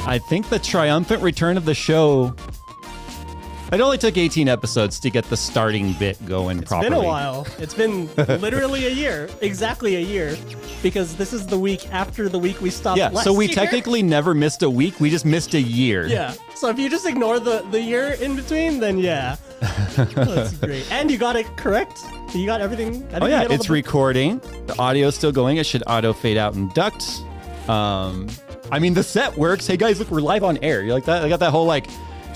I think the triumphant return of the show. It only took 18 episodes to get the starting bit going properly. It's been a while. It's been literally a year. Exactly a year. Because this is the week after the week we stopped last so we year. technically never missed a week. We just missed a year. Yeah. So if you just ignore the year in between, then yeah. That's great. And you got it correct? You got everything? Oh, yeah. It's recording. The audio's still going. It should auto fade out and duct. I mean, the set works. Hey, guys, look, we're live on air. You like that? I got that whole, like,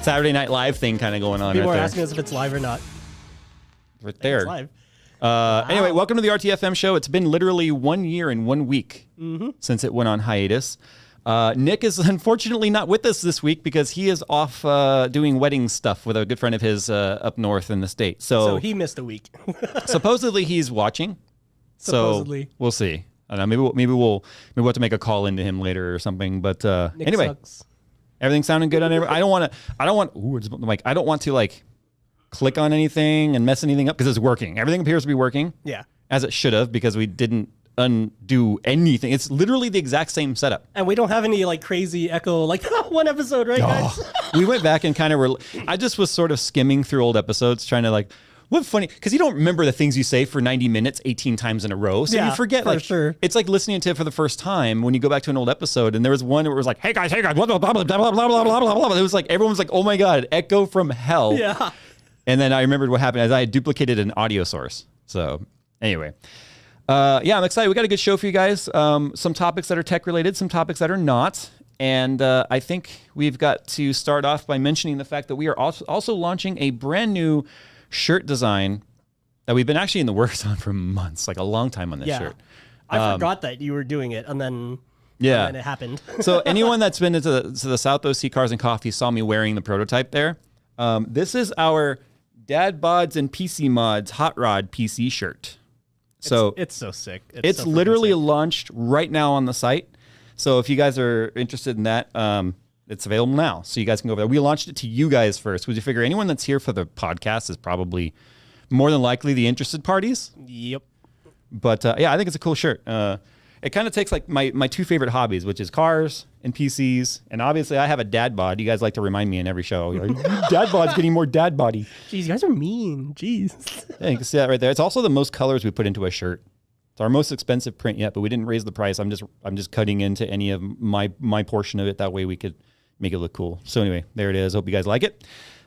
Saturday Night Live thing kind of going on People right are there. asking us if it's live or not. Right there. It's live. Anyway, welcome to the RTFM show. It's been literally 1 year and 1 week since it went on hiatus. Nick is unfortunately not with us this week because he is off doing wedding stuff with a good friend of his up north in the state. So he missed a week. supposedly he's watching. Supposedly. So we'll see. I don't know. Maybe we'll have to make a call into him later or something. But Nick anyway, sucks. everything's sounding good on every. I don't want to like click on anything and mess anything up because it's working. Everything appears to be working. Yeah. As it should have, because we didn't undo anything. It's literally the exact same setup. And we don't have any like crazy echo like one episode, right, guys? We went back and kind of I just was sort of skimming through old episodes trying to like, what funny, because you don't remember the things you say for 90 minutes 18 times in a row. So you forget, for like, sure. It's like listening to it for the first time when you go back to an old episode. And there was one where it was like, hey guys, blah, blah, blah, blah, blah, blah, blah, blah, blah, blah. It was like, everyone was like, oh my God, echo from hell. Yeah. And then I remembered what happened as I had duplicated an audio source. So anyway, yeah, I'm excited. We got a good show for you guys. Some topics that are tech related, some topics that are not. And I think we've got to start off by mentioning the fact that we are also launching a brand new shirt design that we've been actually in the works on for months, like a long time on this shirt. I forgot that you were doing it, and then it happened. So anyone that's been to the South OC Cars and Coffee saw me wearing the prototype there. This is our Dad Bods and PC Mods Hot Rod PC shirt. So it's so sick. It's so literally sick. launched right now on the site. So if you guys are interested in that, it's available now. So you guys can go over there. We launched it to you guys first. Would you figure anyone that's here for the podcast is probably more than likely the interested parties? Yep. But yeah, I think it's a cool shirt. It kind of takes like my two favorite hobbies, which is cars and PCs. And obviously I have a dad bod. You guys like to remind me in every show. You're like, dad bod's getting more dad body. Jeez, you guys are mean. Jeez. Yeah, you can see that right there. It's also the most colors we put into a shirt. It's our most expensive print yet, but we didn't raise the price. I'm just cutting into any of my portion of it. That way we could make it look cool. So anyway, there it is. Hope you guys like it.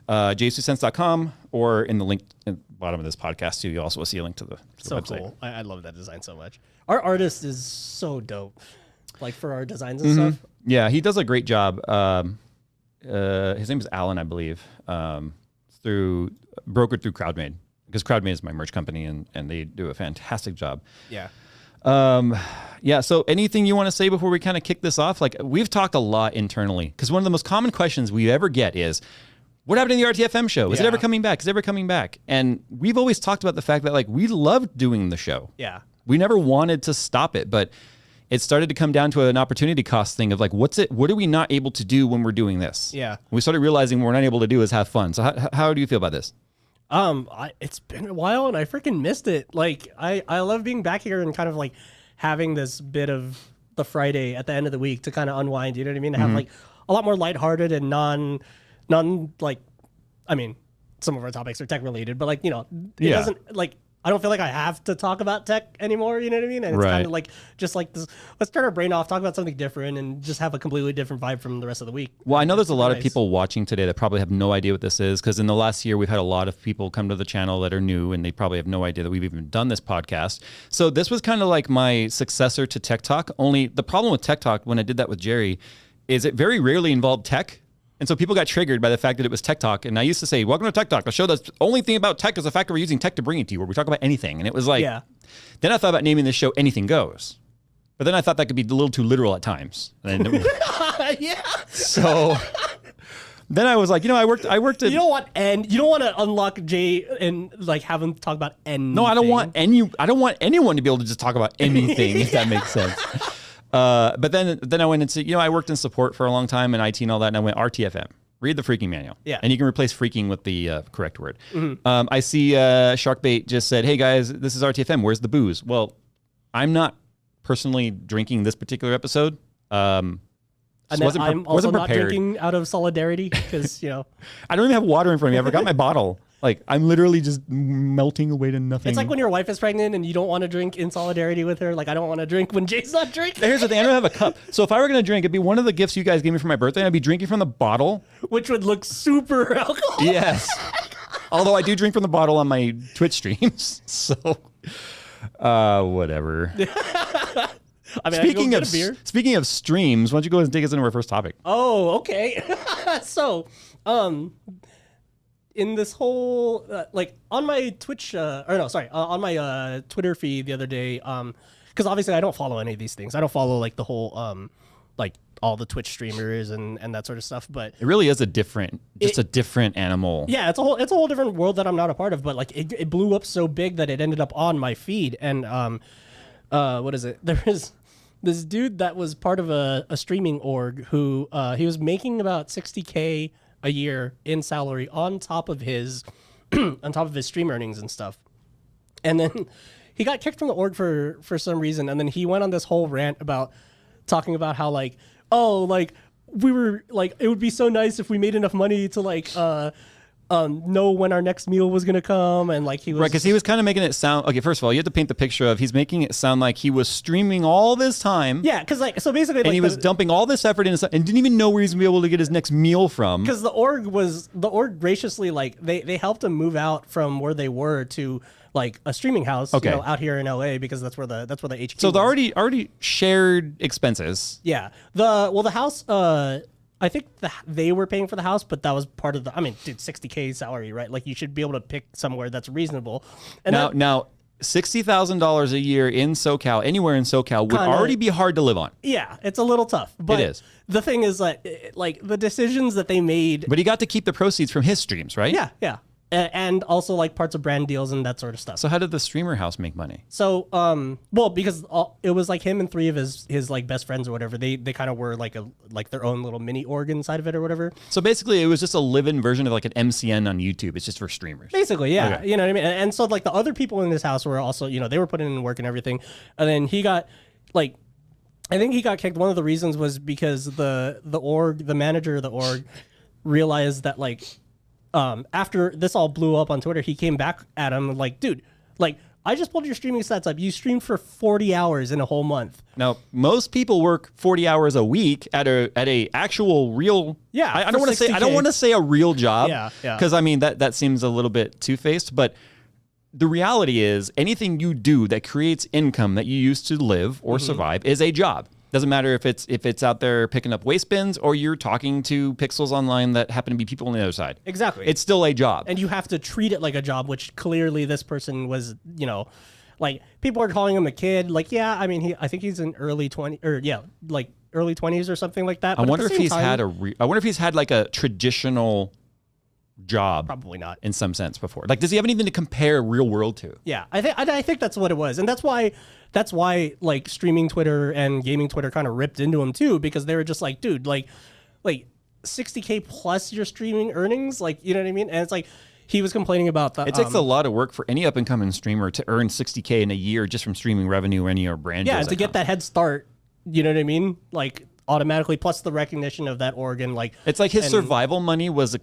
JayzTwoCents.com, or in the link at the bottom of this podcast too. You also will see a link to the website. Cool. I love that design so much. Our artist is so dope. Like for our designs and stuff. Yeah, he does a great job. His name is Alan, I believe. Brokered through CrowdMade, because CrowdMade is my merch company, and they do a fantastic job. Yeah. Yeah. So anything you want to say before we kind of kick this off? Like, we've talked a lot internally, because one of the most common questions we ever get is, what happened to the RTFM show? Is it ever coming back? Is it ever coming back? And we've always talked about the fact that, like, we loved doing the show. Yeah. We never wanted to stop it, but it started to come down to an opportunity cost thing of like, what are we not able to do when we're doing this? Yeah. We started realizing what we're not able to do is have fun. So how do you feel about this? It's been a while and I freaking missed it. Like I love being back here and kind of like having this bit of the Friday at the end of the week to kind of unwind, you know what I mean? To have like a lot more lighthearted and non like, I mean, some of our topics are tech related, but like, you know, it doesn't like, I don't feel like I have to talk about tech anymore, you know what I mean? And it's kind of like, just like this, let's turn our brain off, talk about something different, and just have a completely different vibe from the rest of the week. Well, I know there's a lot of people watching today that probably have no idea what this is, because in the last year, we've had a lot of people come to the channel that are new, and they probably have no idea that we've even done this podcast. So this was kind of like my successor to Tech Talk, only the problem with Tech Talk, when I did that with Jerry, is it very rarely involved tech. And so people got triggered by the fact that it was Tech Talk. And I used to say, welcome to Tech Talk, a show that's the only thing about tech is the fact that we're using tech to bring it to you, where we talk about anything. And it was like, then I thought about naming this show Anything Goes. But then I thought that could be a little too literal at times. And So then I was like, I worked at... You don't want to unlock Jay and like have him talk about anything. No, I don't want anyone to be able to just talk about anything, if that makes sense. But then I went into, I worked in support for a long time in IT and all that, and I went RTFM. Read the freaking manual. Yeah. And you can replace freaking with the correct word. I see Sharkbait just said, hey guys, this is RTFM. Where's the booze? Well, I'm not personally drinking this particular episode. And then I'm also wasn't not prepared. drinking out of solidarity because, I don't even have water in front of me. I forgot my bottle. Like, I'm literally just melting away to nothing. it's like when your wife is pregnant and you don't want to drink in solidarity with her. Like, I don't want to drink when Jay's not drinking. Here's the thing. I don't have a cup. So if I were going to drink, it'd be one of the gifts you guys gave me for my birthday. And I'd be drinking from the bottle. Which would look super alcoholic. Yes. Although I do drink from the bottle on my Twitch streams. So, whatever. I mean, speaking of beer. Speaking of streams, why don't you go ahead and take us into our first topic? Oh, okay. So, in this whole like on my Twitch on my Twitter feed the other day, because obviously I don't follow any of these things. I don't follow like the whole like all the Twitch streamers and that sort of stuff. But it really is a different animal. Yeah, it's a whole different world that I'm not a part of. But like it blew up so big that it ended up on my feed. And what is it? There is this dude that was part of a streaming org who he was making about $60K a year in salary on top of his stream earnings and stuff. And then he got kicked from the org for some reason. And then he went on this whole rant about talking about how like, oh, like we were like, it would be so nice if we made enough money to like know when our next meal was going to come. And like he was right, because he was kind of making it sound, okay, first of all, you have to paint the picture of he's making it sound like he was streaming all this time. Yeah, because like, so basically and like he was dumping all this effort into and didn't even know where he's going to be able to get his next meal from. Because the org graciously, like they helped him move out from where they were to like a streaming house, out here in LA, because that's where the HQ so was. they already shared expenses. Yeah. The house, I think they were paying for the house, but that was part of the, I mean, dude, $60K salary, right? Like you should be able to pick somewhere that's reasonable. And now $60,000 a year in SoCal, anywhere in SoCal, would already be hard to live on. Yeah, it's a little tough. But it is. The thing is that like the decisions that they made. But he got to keep the proceeds from his streams, right? Yeah. And also like parts of brand deals and that sort of stuff. So how did the streamer house make money? So, well, because it was like him and three of his like best friends or whatever. They kind of were like their own little mini org inside of it or whatever. So basically, it was just a live-in version of like an MCN on YouTube. It's just for streamers. Basically, yeah. Okay. You know what I mean? And so like the other people in this house were also, they were putting in work and everything. And then he got like, I think he got kicked. One of the reasons was because the manager of the org realized that like, after this all blew up on Twitter, he came back at him like, dude, like I just pulled your streaming stats up. You streamed for 40 hours in a whole month. Now, most people work 40 hours a week at a actual real. Yeah, I don't want to say a real job. Yeah. Because I mean that seems a little bit two-faced, but the reality is anything you do that creates income that you use to live or survive is a job. Doesn't matter if it's out there picking up waste bins or you're talking to pixels online that happen to be people on the other side. Exactly. It's still a job. And you have to treat it like a job, which clearly this person was, like people are calling him a kid. Like, yeah, I mean, I think he's in early 20s or like early 20s or something like that. I wonder if he's had like a traditional job. Probably not. In some sense before. Like, does he have anything to compare real world to? Yeah, I think that's what it was. And that's why like streaming Twitter and gaming Twitter kind of ripped into him too, because they were just like, dude, like 60K plus your streaming earnings, like, you know what I mean? And it's like he was complaining about that. It takes a lot of work for any up and coming streamer to earn 60K in a year just from streaming revenue or any of brand deals. Yeah, and to get that head start, you know what I mean? Like automatically, plus the recognition of that organ, like it's like his survival money was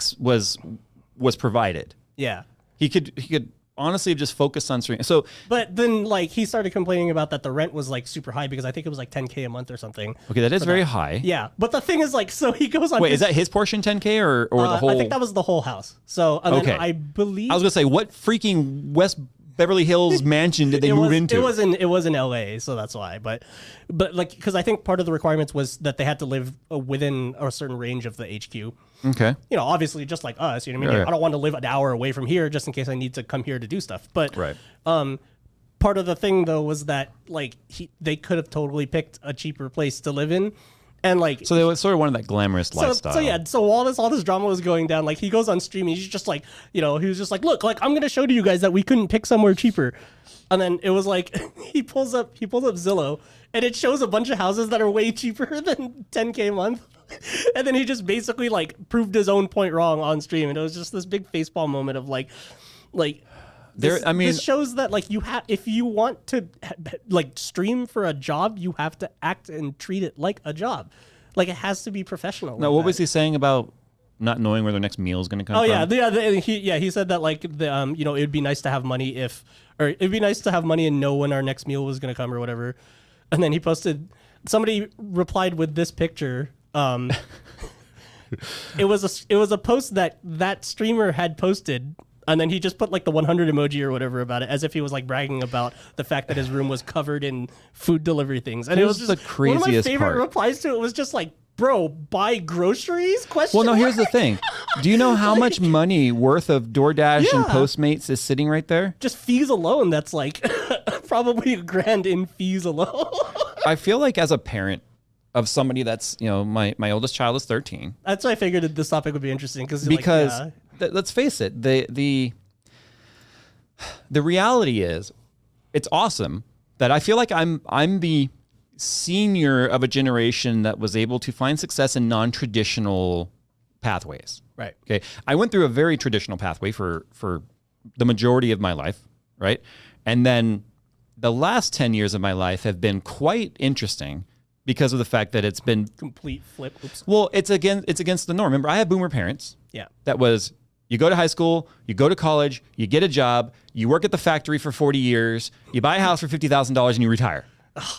provided. Yeah, he could honestly have just focused on streaming. So, but then like he started complaining about that the rent was like super high because I think it was like 10K a month or something. Okay, that is very high. Yeah, but the thing is like, so he goes on. Wait, is that his portion 10K or the whole? I think that was the whole house. So and then I believe I was gonna say, what freaking West Beverly Hills mansion did they move into? It was in LA, so that's why. But like, because I think part of the requirements was that they had to live within a certain range of the HQ. Okay. Obviously, just like us, you know what I mean? Yeah. I don't want to live an hour away from here just in case I need to come here to do stuff. But right. Part of the thing though was that like they could have totally picked a cheaper place to live in. And like, so they sort of wanted that glamorous lifestyle. So all this drama was going down. Like he goes on stream, he's just like, he was just like, look, like I'm gonna show to you guys that we couldn't pick somewhere cheaper. And then it was like he pulls up Zillow, and it shows a bunch of houses that are way cheaper than 10K a month. And then he just basically like proved his own point wrong on stream, and it was just this big facepalm moment of like. This shows that like if you want to like stream for a job, you have to act and treat it like a job. Like it has to be professional. Now, like what that. was he saying about not knowing where their next meal is going to come Oh from? he said that like the you know, it'd be nice to have money it'd be nice to have money and know when our next meal was gonna come or whatever. And then he posted, somebody replied with this picture. It was a post that streamer had posted, and then he just put like the 100 emoji or whatever about it, as if he was like bragging about the fact that his room was covered in food delivery things. And it was just the craziest one of my favorite part. replies to it was just like, bro, buy groceries? Question Well, no, here's the mark? thing. Do you know how much money worth of DoorDash and Yeah. Postmates is sitting right there? Just fees alone, that's like probably $1,000 in fees alone. I feel like as a parent of somebody that's, my oldest child is 13. That's why I figured that this topic would be interesting Because let's face it, the reality is it's awesome that I feel like I'm the senior of a generation that was able to find success in non-traditional pathways. Right. Okay. I went through a very traditional pathway for the majority of my life, right? And then the last 10 years of my life have been quite interesting because of the fact that it's been complete flip. Oops. well, it's against the norm. Remember, I have boomer parents. Yeah. That was, you go to high school, you go to college, you get a job, you work at the factory for 40 years, you buy a house for $50,000 and you retire.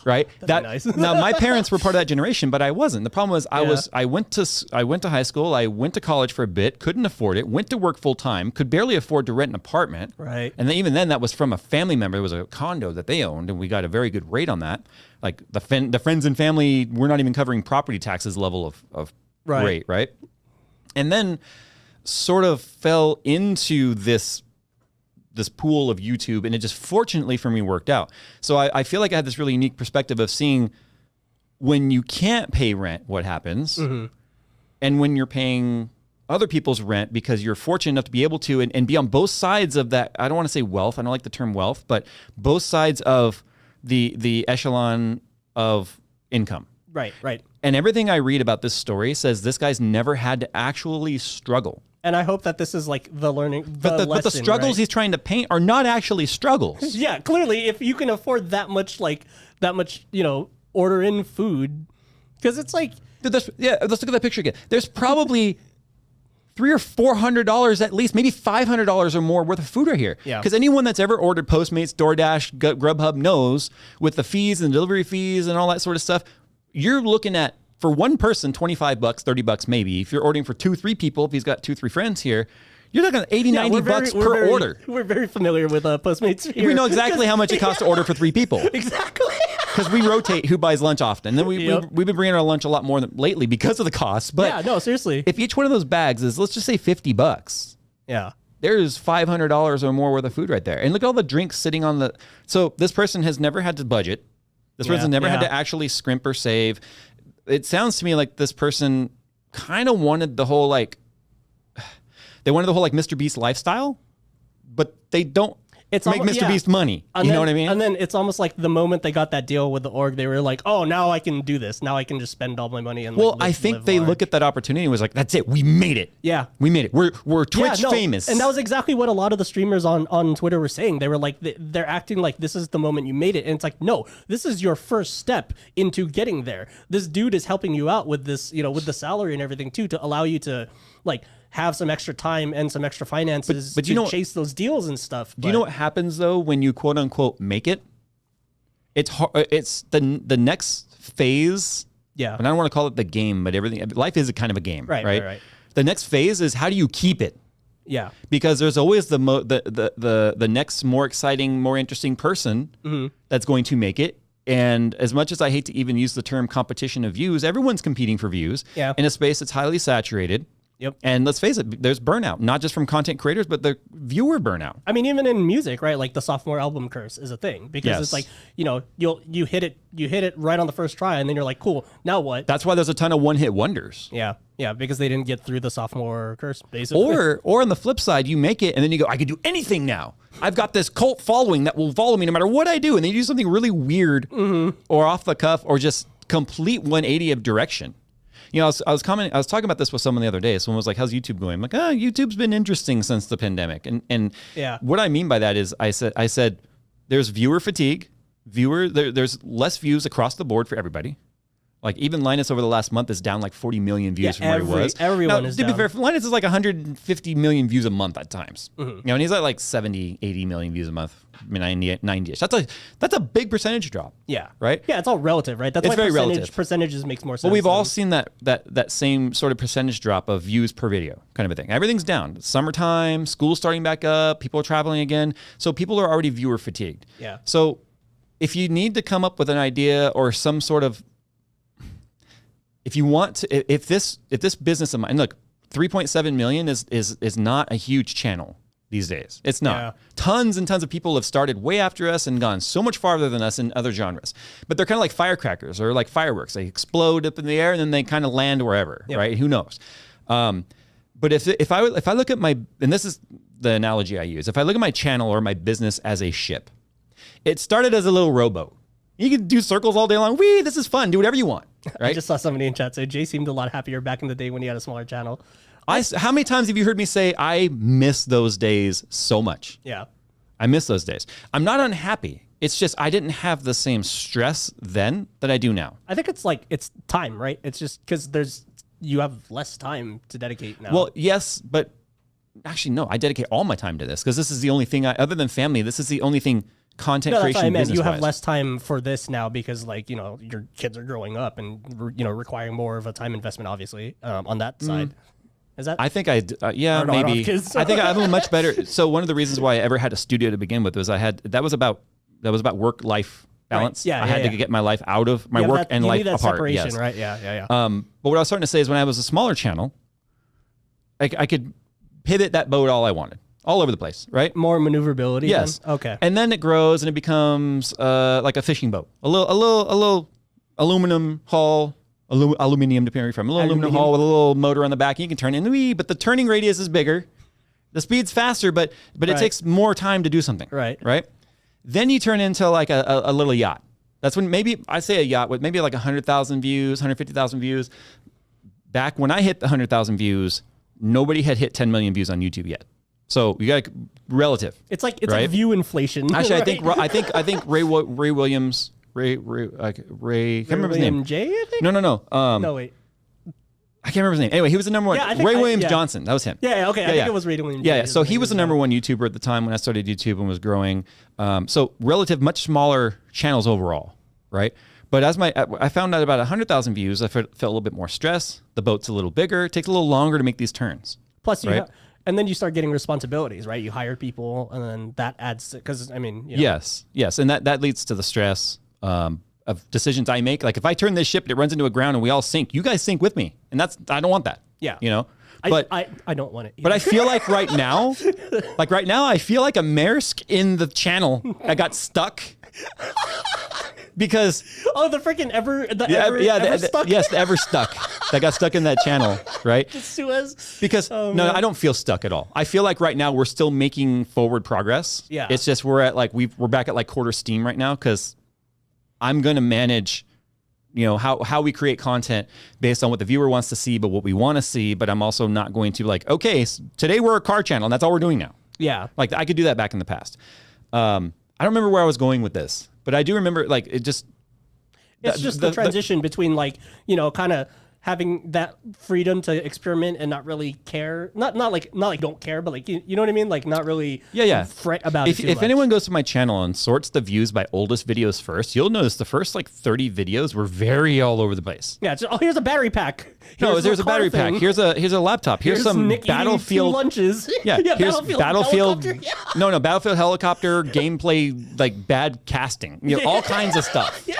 Right? That'd be nice. Now my parents were part of that generation, but I wasn't. The problem was I went to high school, I went to college for a bit, couldn't afford it, went to work full time, could barely afford to rent an apartment. Right. And then even then that was from a family member. It was a condo that they owned and we got a very good rate on that. Like the friends and family, we're not even covering property taxes level of Right. rate, right? And then sort of fell into this pool of YouTube, and it just fortunately for me worked out. So I feel like I had this really unique perspective of seeing when you can't pay rent, what happens, and when you're paying other people's rent because you're fortunate enough to be able to and be on both sides of that. I don't want to say wealth. I don't like the term wealth, but both sides of the echelon of income. Right. And everything I read about this story says this guy's never had to actually struggle. And I hope that this is like the learning, But the lesson, struggles right? he's trying to paint are not actually struggles. Yeah, clearly, if you can afford that much, order in food, because it's like, Dude, let's look at that picture again. There's probably $300 or $400 at least, maybe $500 or more worth of food right here. Yeah. Because anyone that's ever ordered Postmates, DoorDash, Grubhub knows with the fees and delivery fees and all that sort of stuff, you're looking at, for one person, $25, $30 maybe. If you're ordering for 2-3 people, if he's got 2-3 friends here, you're looking at $80-$90 per order. We're very familiar with Postmates here. We know exactly how much it costs to order for 3 people. Exactly. Because we rotate who buys lunch often. Then we've Yep. been bringing our lunch a lot more lately because of the cost. But Yeah, no, seriously. if each one of those bags is, let's just say $50, Yeah. there's $500 or more worth of food right there. And look at all the drinks sitting on the. So this person has never had to budget. This person never had to actually scrimp or save. It sounds to me like this person kind of wanted the whole Mr. Beast lifestyle, but they don't It's make almost- Mr. Beast money. And You then, know what I mean? And then it's almost like the moment they got that deal with the org, they were like, "Oh, now I can do this. Now I can just spend all my money and." Well, I think they look at that opportunity and was like, "That's it. We made it. Yeah. we made it. We're Twitch famous." And that was exactly what a lot of the streamers on Twitter were saying. They were like, they're acting like this is the moment you made it. And it's like, no, this is your first step into getting there. This dude is helping you out with this, with the salary and everything too, to allow you to have some extra time and some extra finances but to chase those deals and stuff. Do you know what happens though when you quote unquote make it? It's hard. It's the next phase. Yeah. And I don't want to call it the game, but everything. Life is a kind of a game, right? Right. The next phase is how do you keep it? Yeah. Because there's always the next more exciting, more interesting person that's going to make it. And as much as I hate to even use the term competition of views, everyone's competing for views in a space that's highly saturated. Yep. And let's face it, there's burnout, not just from content creators, but the viewer burnout. I mean, even in music, right? Like the sophomore album curse is a thing because it's like, you hit it right on the first try, and then you're like, cool, now what? That's why there's a ton of one-hit wonders. Yeah, because they didn't get through the sophomore curse, basically. Or on the flip side, you make it, and then you go, I can do anything now. I've got this cult following that will follow me no matter what I do, and then you do something really weird or off the cuff or just complete 180 of direction. I was talking about this with someone the other day. Someone was like, "How's YouTube going?" I'm like, YouTube's been interesting since the pandemic." And what I mean by that is, I said, there's viewer fatigue. There's less views across the board for everybody. Like even Linus over the last month is down like 40 million views from where he was. Everyone now, is to down. be fair, Linus is like 150 million views a month at times. You know, and he's at like 70, 80 million views a month. I mean, 90-ish. That's a big percentage drop. Yeah. Right? Yeah, it's all relative, right? That's It's why very relative. percentages makes more sense. But we've all seen that same sort of percentage drop of views per video kind of a thing. Everything's down. Summertime, school's starting back up, people are traveling again. So people are already viewer fatigued. Yeah. So if you need to come up with an idea or some sort of, if you want to, if this business of mine, look, 3.7 million is not a huge channel these days. It's not. Yeah. Tons and tons of people have started way after us and gone so much farther than us in other genres. But they're kind of like firecrackers or like fireworks. They explode up in the air and then they kind of land wherever, right? Who knows? But if I look at my, and this is the analogy I use, if I look at my channel or my business as a ship, it started as a little rowboat. You can do circles all day long. Wee, this is fun. Do whatever you want. Right? I just saw somebody in chat say Jay seemed a lot happier back in the day when he had a smaller channel. How many times have you heard me say I miss those days so much? Yeah. I miss those days. I'm not unhappy. It's just I didn't have the same stress then that I do now. I think it's time, right? It's just because you have less time to dedicate now. Well, yes, but actually no. I dedicate all my time to this because this is the only thing other than family. This is the only thing. Content that's creation what I meant. business You have less time for this now because, your kids are growing up and requiring more of a time investment, obviously, on that side. Is that? I think maybe. I think I have a much better. So one of the reasons why I ever had a studio to begin with was that was about work life balance. Right. Yeah, I had to get my life out of my work and life apart. Separation, yes. right? Yeah. But what I was starting to say is when I was a smaller channel, I could pivot that boat all I wanted. All over the place, right? More maneuverability. Yes. Then? Okay. And then it grows and it becomes like a fishing boat. A little aluminum hull, aluminium depending where you're from. A little aluminum hull with a little motor on the back. You can turn in, but the turning radius is bigger. The speed's faster, but it takes more time to do something. Right. Right. Then you turn into like a little yacht. That's when maybe I say a yacht with maybe like 100,000 views, 150,000 views. Back when I hit the 100,000 views, nobody had hit 10 million views on YouTube yet. So you got relative. It's like right? view inflation. Actually, right? I think Ray Williams. I can't remember his name. J, I think? No. No, wait. I can't remember his name. Anyway, he was the number one. Yeah, Ray Williams Johnson. That was him. Yeah, okay. I think it was Ray Williams. Yeah. So he was the number one YouTuber at the time when I started YouTube and was growing. So relative, much smaller channels overall, right? But as I found out about 100,000 views, I felt a little bit more stress. The boat's a little bigger. It takes a little longer to make these turns. Plus, and then you start getting responsibilities, right? You hire people, and then that adds because Yes, and that leads to the stress of decisions I make. Like if I turn this ship and it runs into a ground and we all sink, you guys sink with me, and I don't want that. Yeah, But I don't want it either. But I feel like right now, I feel like a Maersk in the channel. I got stuck. Because the freaking ever stuck. Yes, the ever stuck that got stuck in that channel, right? The Suez. Because I don't feel stuck at all. I feel like right now we're still making forward progress. Yeah, it's just we're back at like quarter steam right now because I'm gonna manage, how we create content based on what the viewer wants to see, but what we want to see. But I'm also not going to today we're a car channel and that's all we're doing now. Yeah, like I could do that back in the past. I don't remember where I was going with this. But I do remember, it's just the transition between kind of having that freedom to experiment and not really care, not like don't care, but you know what I mean, like not really fret about it. If anyone goes to my channel and sorts the views by oldest videos first, you'll notice the first 30 videos were very all over the place. Yeah, here's a battery pack. There's a battery pack. Here's a laptop. Here's some Nick Battlefield lunches. Yeah, here's Battlefield. Helicopter. Battlefield helicopter gameplay, bad casting. All kinds of stuff. Yeah.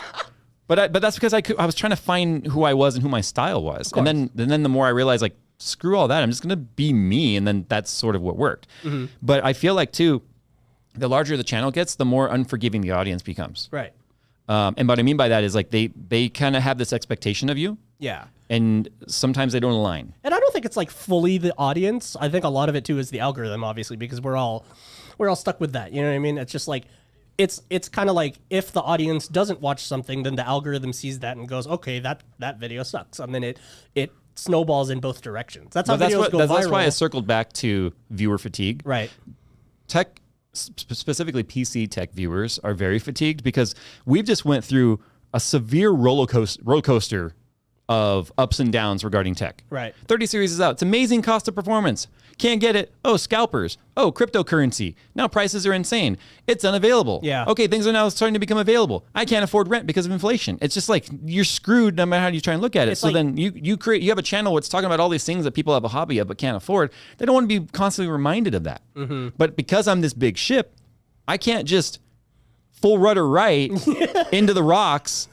But that's because I was trying to find who I was and who my style was, and then the more I realized screw all that, I'm just gonna be me, and then that's sort of what worked. Mm-hmm. But I feel like too, the larger the channel gets, the more unforgiving the audience becomes. Right. And what I mean by that is they kind of have this expectation of you. Yeah. And sometimes they don't align. And I don't think it's fully the audience. I think a lot of it too is the algorithm, obviously, because we're all stuck with that. You know what I mean? It's just it's kind of like if the audience doesn't watch something, then the algorithm sees that and goes, okay, that video sucks, and then it snowballs in both directions. That's how videos go viral. That's why I circled back to viewer fatigue. Right. Specifically PC tech viewers are very fatigued because we've just went through a severe roller coaster of ups and downs regarding tech. Right. 30 series is out. It's amazing cost of performance. Can't get it. Oh, scalpers. Oh, cryptocurrency. Now prices are insane. It's unavailable. Yeah. Okay, things are now starting to become available. I can't afford rent because of inflation. It's just like you're screwed no matter how you try and look at it. It's So like, then you have a channel that's talking about all these things that people have a hobby of but can't afford. They don't want to be constantly reminded of that. But because I'm this big ship, I can't just full rudder right into the rocks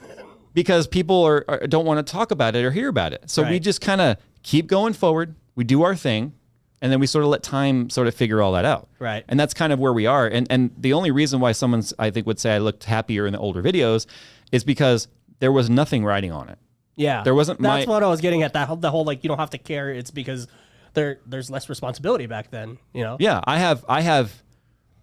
because people don't want to talk about it or hear about it. So we just kind of keep going forward. We do our thing. And then we sort of let time sort of figure all that out. Right. And that's kind of where we are. And the only reason why someone's, I think, would say I looked happier in the older videos is because there was nothing riding on it. Yeah. There wasn't That's what I was getting at. The whole like, you don't have to care. It's because there's less responsibility back then, you know? Yeah. I have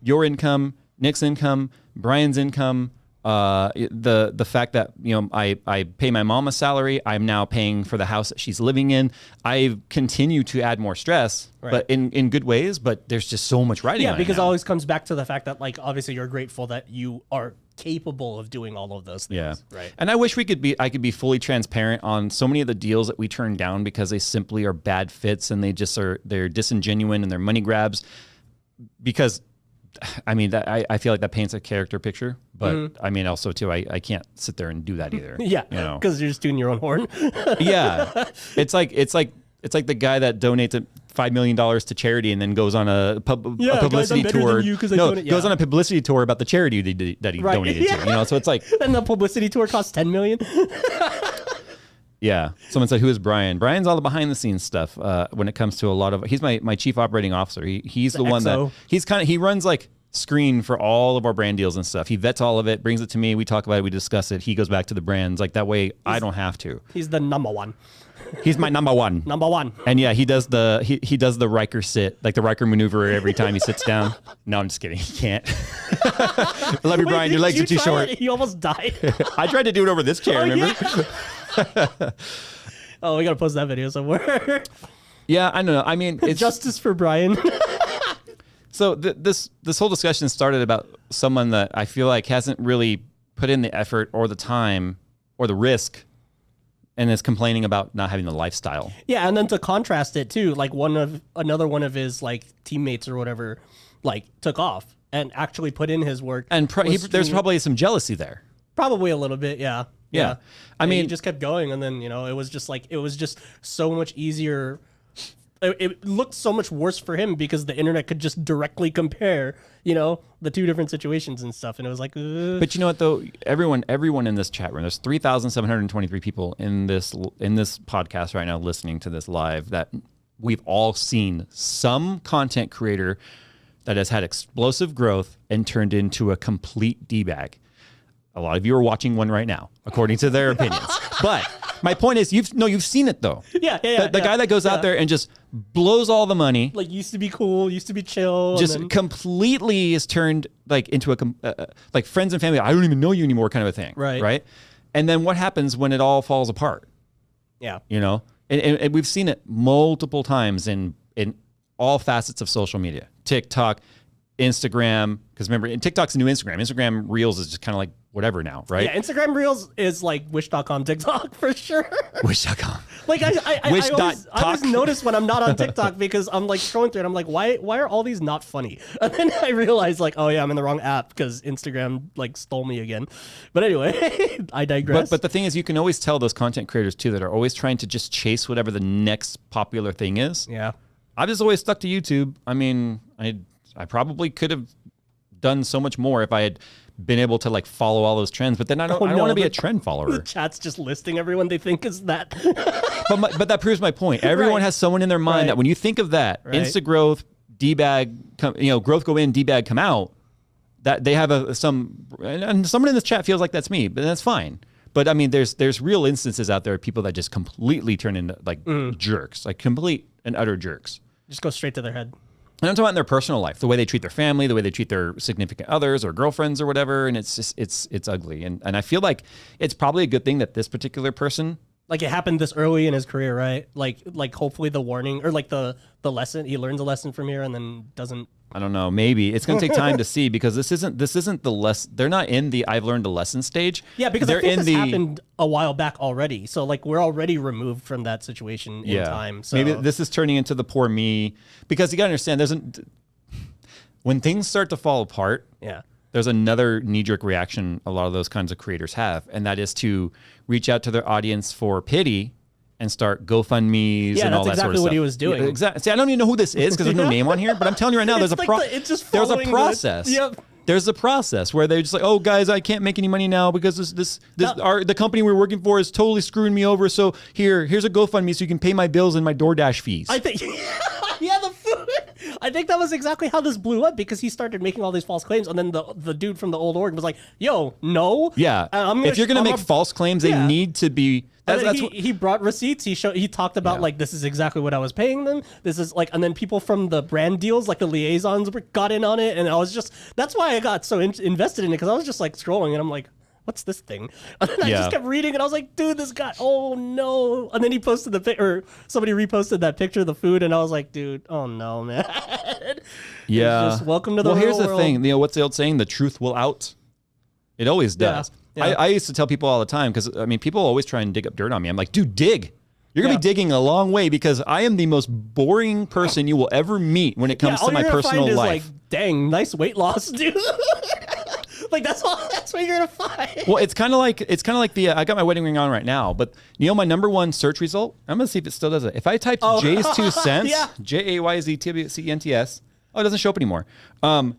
your income, Nick's income, Brian's income, the fact that, you know, I pay my mom a salary. I'm now paying for the house that she's living in. I continue to add more stress, but in good ways, but there's just so much riding on it. Yeah, because it now. always comes back to the fact that, like, obviously you're grateful that you are capable of doing all of those things. Yeah. Right. And I wish I could be fully transparent on so many of the deals that we turn down because they simply are bad fits and they're disingenuine and they're money grabs. Because I mean, I feel like that paints a character picture, but I mean, also too, I can't sit there and do that either. Yeah, you know, because you're just doing your own horn. Yeah, it's like the guy that donates $5 million to charity and then goes on a publicity tour. Goes on a publicity tour about the charity that he donated to. You know, so it's like, and the publicity tour costs $10 million. Yeah. Someone said, who is Brian? Brian's all the behind the scenes stuff when it comes to a lot of, he's my chief operating officer. He's the one that he runs like screen for all of our brand deals and stuff. He vets all of it, brings it to me. We talk about it. We discuss it. He goes back to the brands like that way. I don't have to. He's the number one. He's my number one. Number one. And yeah, he does the Riker sit, like the Riker maneuver every time he sits down. No, I'm just kidding. He can't. I love you, Brian. Your legs are too short. He almost died. I tried to do it over this chair, remember? Yeah. Oh, we gotta post that video somewhere. Yeah, I don't know. I mean, it's justice for Brian. So this whole discussion started about someone that I feel like hasn't really put in the effort or the time or the risk, and is complaining about not having the lifestyle. Yeah, and then to contrast it too, like another one of his like teammates or whatever, like took off and actually put in his work. And there's probably some jealousy there. Probably a little bit, yeah. Yeah. I mean, he just kept going, and then, you know, it was just so much easier. It looked so much worse for him because the internet could just directly compare, you know, the two different situations and stuff. And it was like, But you know what, though? Everyone in this chat room, there's 3,723 people in this podcast right now listening to this live that we've all seen some content creator that has had explosive growth and turned into a complete D-bag. A lot of you are watching one right now, according to their opinions. But my point is, you've seen it though. Yeah. The guy that goes out there and just blows all the money, like used to be cool, used to be chill, just completely is turned like into a like friends and family. I don't even know you anymore, kind of a thing. Right. And then what happens when it all falls apart? Yeah. You know, and we've seen it multiple times in all facets of social media, TikTok, Instagram. Because remember, TikTok's the new Instagram. Instagram Reels is just kind of like whatever now, right? Yeah, Instagram Reels is like Wish.com TikTok for sure. Wish.com. Like I always notice when I'm not on TikTok because I'm like scrolling through it and I'm like, why are all these not funny? And then I realize like, oh yeah, I'm in the wrong app because Instagram like stole me again. But anyway, I digress. But the thing is, you can always tell those content creators too that are always trying to just chase whatever the next popular thing is. Yeah. I've just always stuck to YouTube. I mean, I probably could have done so much more if I had been able to like follow all those trends, but then I don't want to be a trend follower. The chat's just listing everyone they think is that. but that proves my point. Everyone has someone in their mind that when you think of that, Insta growth, D-bag, growth go in, D-bag come out, that they have and someone in this chat feels like that's me, but that's fine. But I mean, there's real instances out there of people that just completely turn into like jerks, like complete and utter jerks. Just go straight to their head. And I'm talking about in their personal life, the way they treat their family, the way they treat their significant others or girlfriends or whatever. And it's just, it's ugly. And I feel like it's probably a good thing that this particular person Like it happened this early in his career, right? Like hopefully the warning or like the lesson, he learns a lesson from here and then doesn't. I don't know. Maybe it's going to take time to see because this isn't the less. They're not in the I've learned a lesson stage. Yeah, because they're I think in this the happened a while back already. So like we're already removed from that situation in time. So maybe this is turning into the poor me because you got to understand. When things start to fall apart. Yeah. There's another knee-jerk reaction a lot of those kinds of creators have, and that is to reach out to their audience for pity and start GoFundMes and all that sort of stuff. Yeah, that's exactly what he was doing. Yeah, exactly. See, I don't even know who this is because there's no name on here, but I'm telling you right now, there's a process. Yep. There's a process where they're just like, oh, guys, I can't make any money now because the company we're working for is totally screwing me over. So here's a GoFundMe so you can pay my bills and my DoorDash fees. I think, yeah, the food. I think that was exactly how this blew up because he started making all these false claims, and then the dude from the old org was like, "Yo, no, yeah, if you're gonna make false claims, they need to be." He brought receipts. He talked about like this is exactly what I was paying them. This is like, and then people from the brand deals, like the liaisons, got in on it, and I was just that's why I got so invested in it because I was just like scrolling, and I'm like, what's this thing? And then I just kept reading, and I was like, dude, this guy, oh no! And then he posted or somebody reposted that picture of the food, and I was like, dude, oh no, man. Yeah. Just welcome to the real here's the world. thing. You know, what's the old saying? The truth will out. It always does. Yeah. I used to tell people all the time because, I mean, people always try and dig up dirt on me. I'm like, dude, dig. You're going to be digging a long way because I am the most boring person you will ever meet when it comes to my personal life. Like, dang, nice weight loss, dude. Like that's what you're gonna find. Well, it's kind of like the I got my wedding ring on right now, but you know my number one search result. I'm gonna see if it still does it. If I typed JayzTwoCents, JayzTwoCents, it doesn't show up anymore.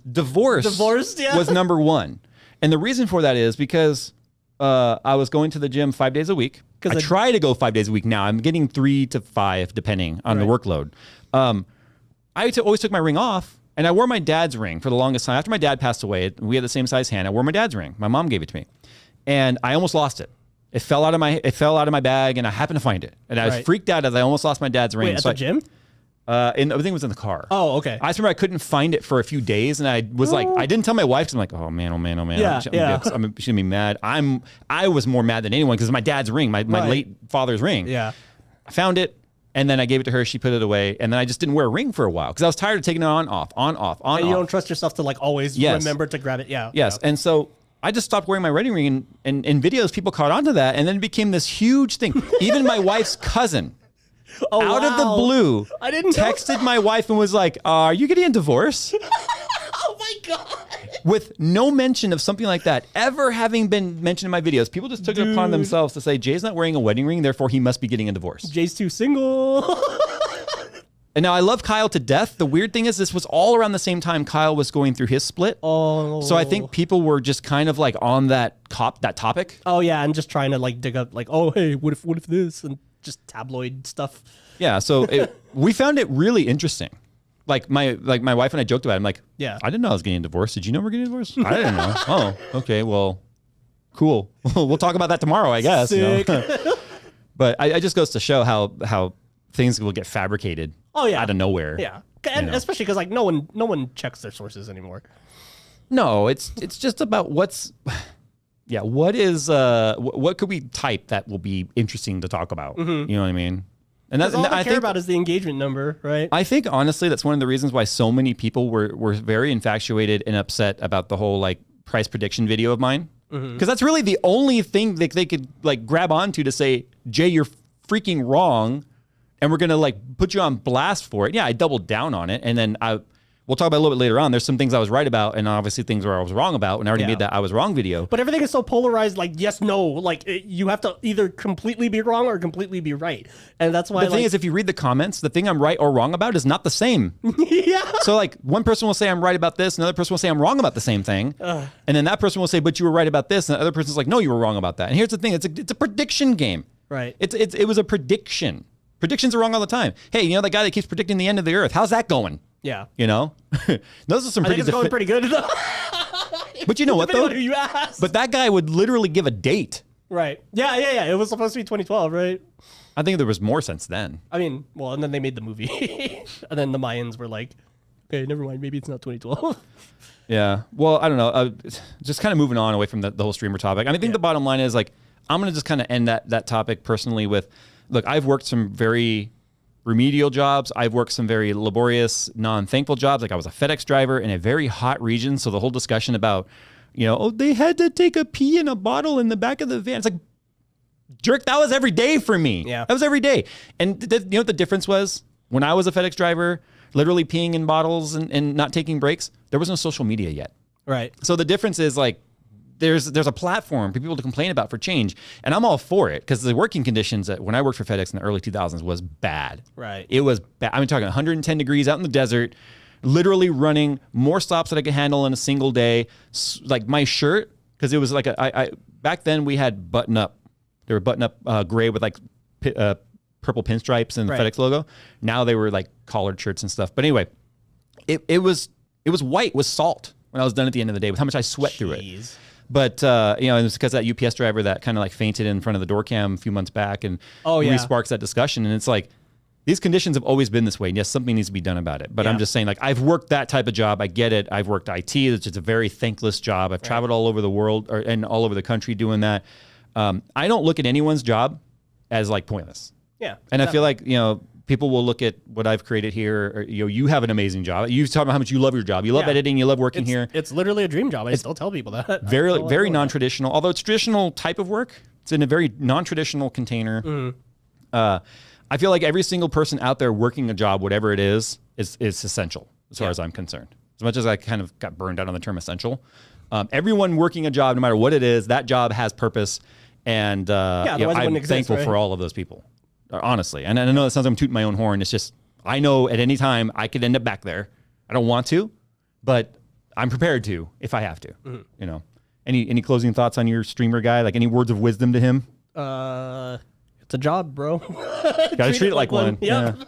Divorced was number one, and the reason for that is because I was going to the gym 5 days a week. I try to go 5 days a week now. I'm getting 3 to 5 depending on the workload. I always took my ring off. And I wore my dad's ring for the longest time. After my dad passed away, we had the same size hand. I wore my dad's ring. My mom gave it to me, and I almost lost it. It fell out of my bag, and I happened to find it. And I was freaked out as I almost lost my dad's ring. Wait, at the gym? Everything was in the car. Oh, okay. I just remember I couldn't find it for a few days, and I was like, I didn't tell my wife. 'Cause I'm like, oh man. Yeah, she's gonna be mad. I was more mad than anyone because it's my dad's ring, my late father's ring. Yeah. I found it. And then I gave it to her. She put it away. And then I just didn't wear a ring for a while because I was tired of taking it on, off. And you don't trust yourself to like always remember to grab it. Yeah. Yes. Yeah. And so I just stopped wearing my wedding ring. And in videos, people caught on to that. And then it became this huge thing. Even my wife's cousin, out of the blue, I didn't texted my wife and was like, are you getting a divorce? Oh my God. With no mention of something like that ever having been mentioned in my videos. People just took it upon themselves to say, Jay's not wearing a wedding ring, therefore he must be getting a divorce. Jay's too single. And now I love Kyle to death. The weird thing is this was all around the same time Kyle was going through his split. Oh. So I think people were just kind of like on that topic. Oh yeah, and just trying to like dig up like, oh hey, what if this, and just tabloid stuff. Yeah, so we found it really interesting. Like my wife and I joked about it. I'm like, yeah, I didn't know I was getting a divorce. Did you know we're getting a divorce? I didn't know. Oh, okay, well, cool. We'll talk about that tomorrow, I guess. Sick. You know? But I just goes to show how things will get fabricated. Oh yeah, out of nowhere. Yeah, and especially because like no one checks their sources anymore. No, it's just about what could we type that will be interesting to talk about? Mm-hmm. You know what I mean? And that's all I care about is the engagement number, right? I think honestly, that's one of the reasons why so many people were very infatuated and upset about the whole like price prediction video of mine, because that's really the only thing that they could like grab onto to say, Jay, you're freaking wrong, and we're gonna like put you on blast for it. Yeah, I doubled down on it, and then we'll talk about it a little bit later on. There's some things I was right about, and obviously things where I was wrong about, and I already made that I was wrong video. But everything is so polarized, like yes, no, like you have to either completely be wrong or completely be right, and that's why the thing is, if you read the comments, the thing I'm right or wrong about is not the same. Yeah. So like one person will say I'm right about this, another person will say I'm wrong about the same thing, and then that person will say, but you were right about this, and the other person's like, no, you were wrong about that. And here's the thing: it's a prediction game. Right. It was a prediction. Predictions are wrong all the time. Hey, you know that guy that keeps predicting the end of the earth? How's that going? Yeah. You know, those are some I think it's going pretty good. But you know what though? Who you asked. But that guy would literally give a date. Right. Yeah. It was supposed to be 2012, right? I think there was more since then. I mean, well, and then they made the movie, and then the Mayans were like, okay, never mind, maybe it's not 2012. Yeah. Well, I don't know. Just kind of moving on away from the whole streamer topic. I mean, I think the bottom line is like, I'm going to just kind of end that topic personally with, look, I've worked some very remedial jobs. I've worked some very laborious, non-thankful jobs. Like I was a FedEx driver in a very hot region. So the whole discussion about, they had to take a pee in a bottle in the back of the van. It's like, jerk, that was every day for me. Yeah. That was every day. And you know what the difference was? When I was a FedEx driver, literally peeing in bottles and not taking breaks, there was no social media yet. Right. So the difference is like, there's a platform for people to complain about for change. And I'm all for it because the working conditions when I worked for FedEx in the early 2000s was bad. Right. It was bad. I'm talking 110 degrees out in the desert, literally running more stops that I could handle in a single day. Like my shirt, because it was like I back then we had button up. They were button up gray with like purple pinstripes and the FedEx logo. Now they were like collared shirts and stuff. But anyway, it was white with salt when I was done at the end of the day with how much I sweat through it. But, and it's because that UPS driver that kind of like fainted in front of the door cam a few months back and re-sparks that discussion. And it's like, these conditions have always been this way. And yes, something needs to be done about it. But I'm just saying, like, I've worked that type of job. I get it. I've worked IT, which is a very thankless job. I've traveled all over the world and all over the country doing that. I don't look at anyone's job as like pointless. Yeah. And I feel like, people will look at what I've created here. Or, you have an amazing job. You talk about how much you love your job. You love editing. You love working here. It's literally a dream job. I still tell people that. Very non-traditional. Although it's traditional type of work, it's in a very non-traditional container. I feel like every single person out there working a job, whatever it is essential as far as I'm concerned. As much as I kind of got burned out on the term essential. Everyone working a job, no matter what it is, that job has purpose. And I'm thankful for all of those people. Honestly. And I know that sounds like I'm tooting my own horn. It's just, I know at any time I could end up back there. I don't want to, but I'm prepared to if I have to. Any closing thoughts on your streamer guy? Like any words of wisdom to him? It's a job, bro. Gotta treat it like one. Yep. Yeah.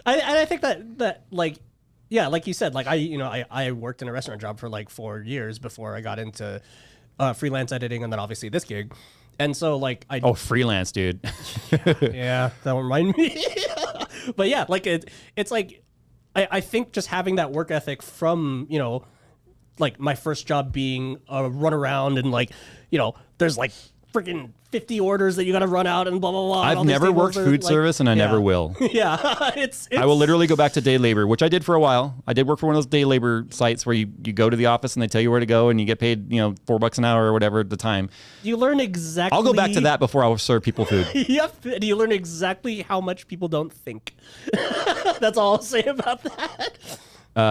I think that like, yeah, like you said, like I worked in a restaurant job for like 4 years before I got into freelance editing and then obviously this gig. And so like freelance, dude. Yeah, that will remind me. But yeah, like it's like I think just having that work ethic from, like my first job being a run around and like, there's like freaking 50 orders that you got to run out and blah, blah, blah. I've never worked food service and I never will. Yeah. I will literally go back to day labor, which I did for a while. I did work for one of those day labor sites where you go to the office and they tell you where to go and you get paid, $4 an hour or whatever at the time. You learn exactly. I'll go back to that before I'll serve people food. Yep. And you learn exactly how much people don't think. That's all I'll say about that.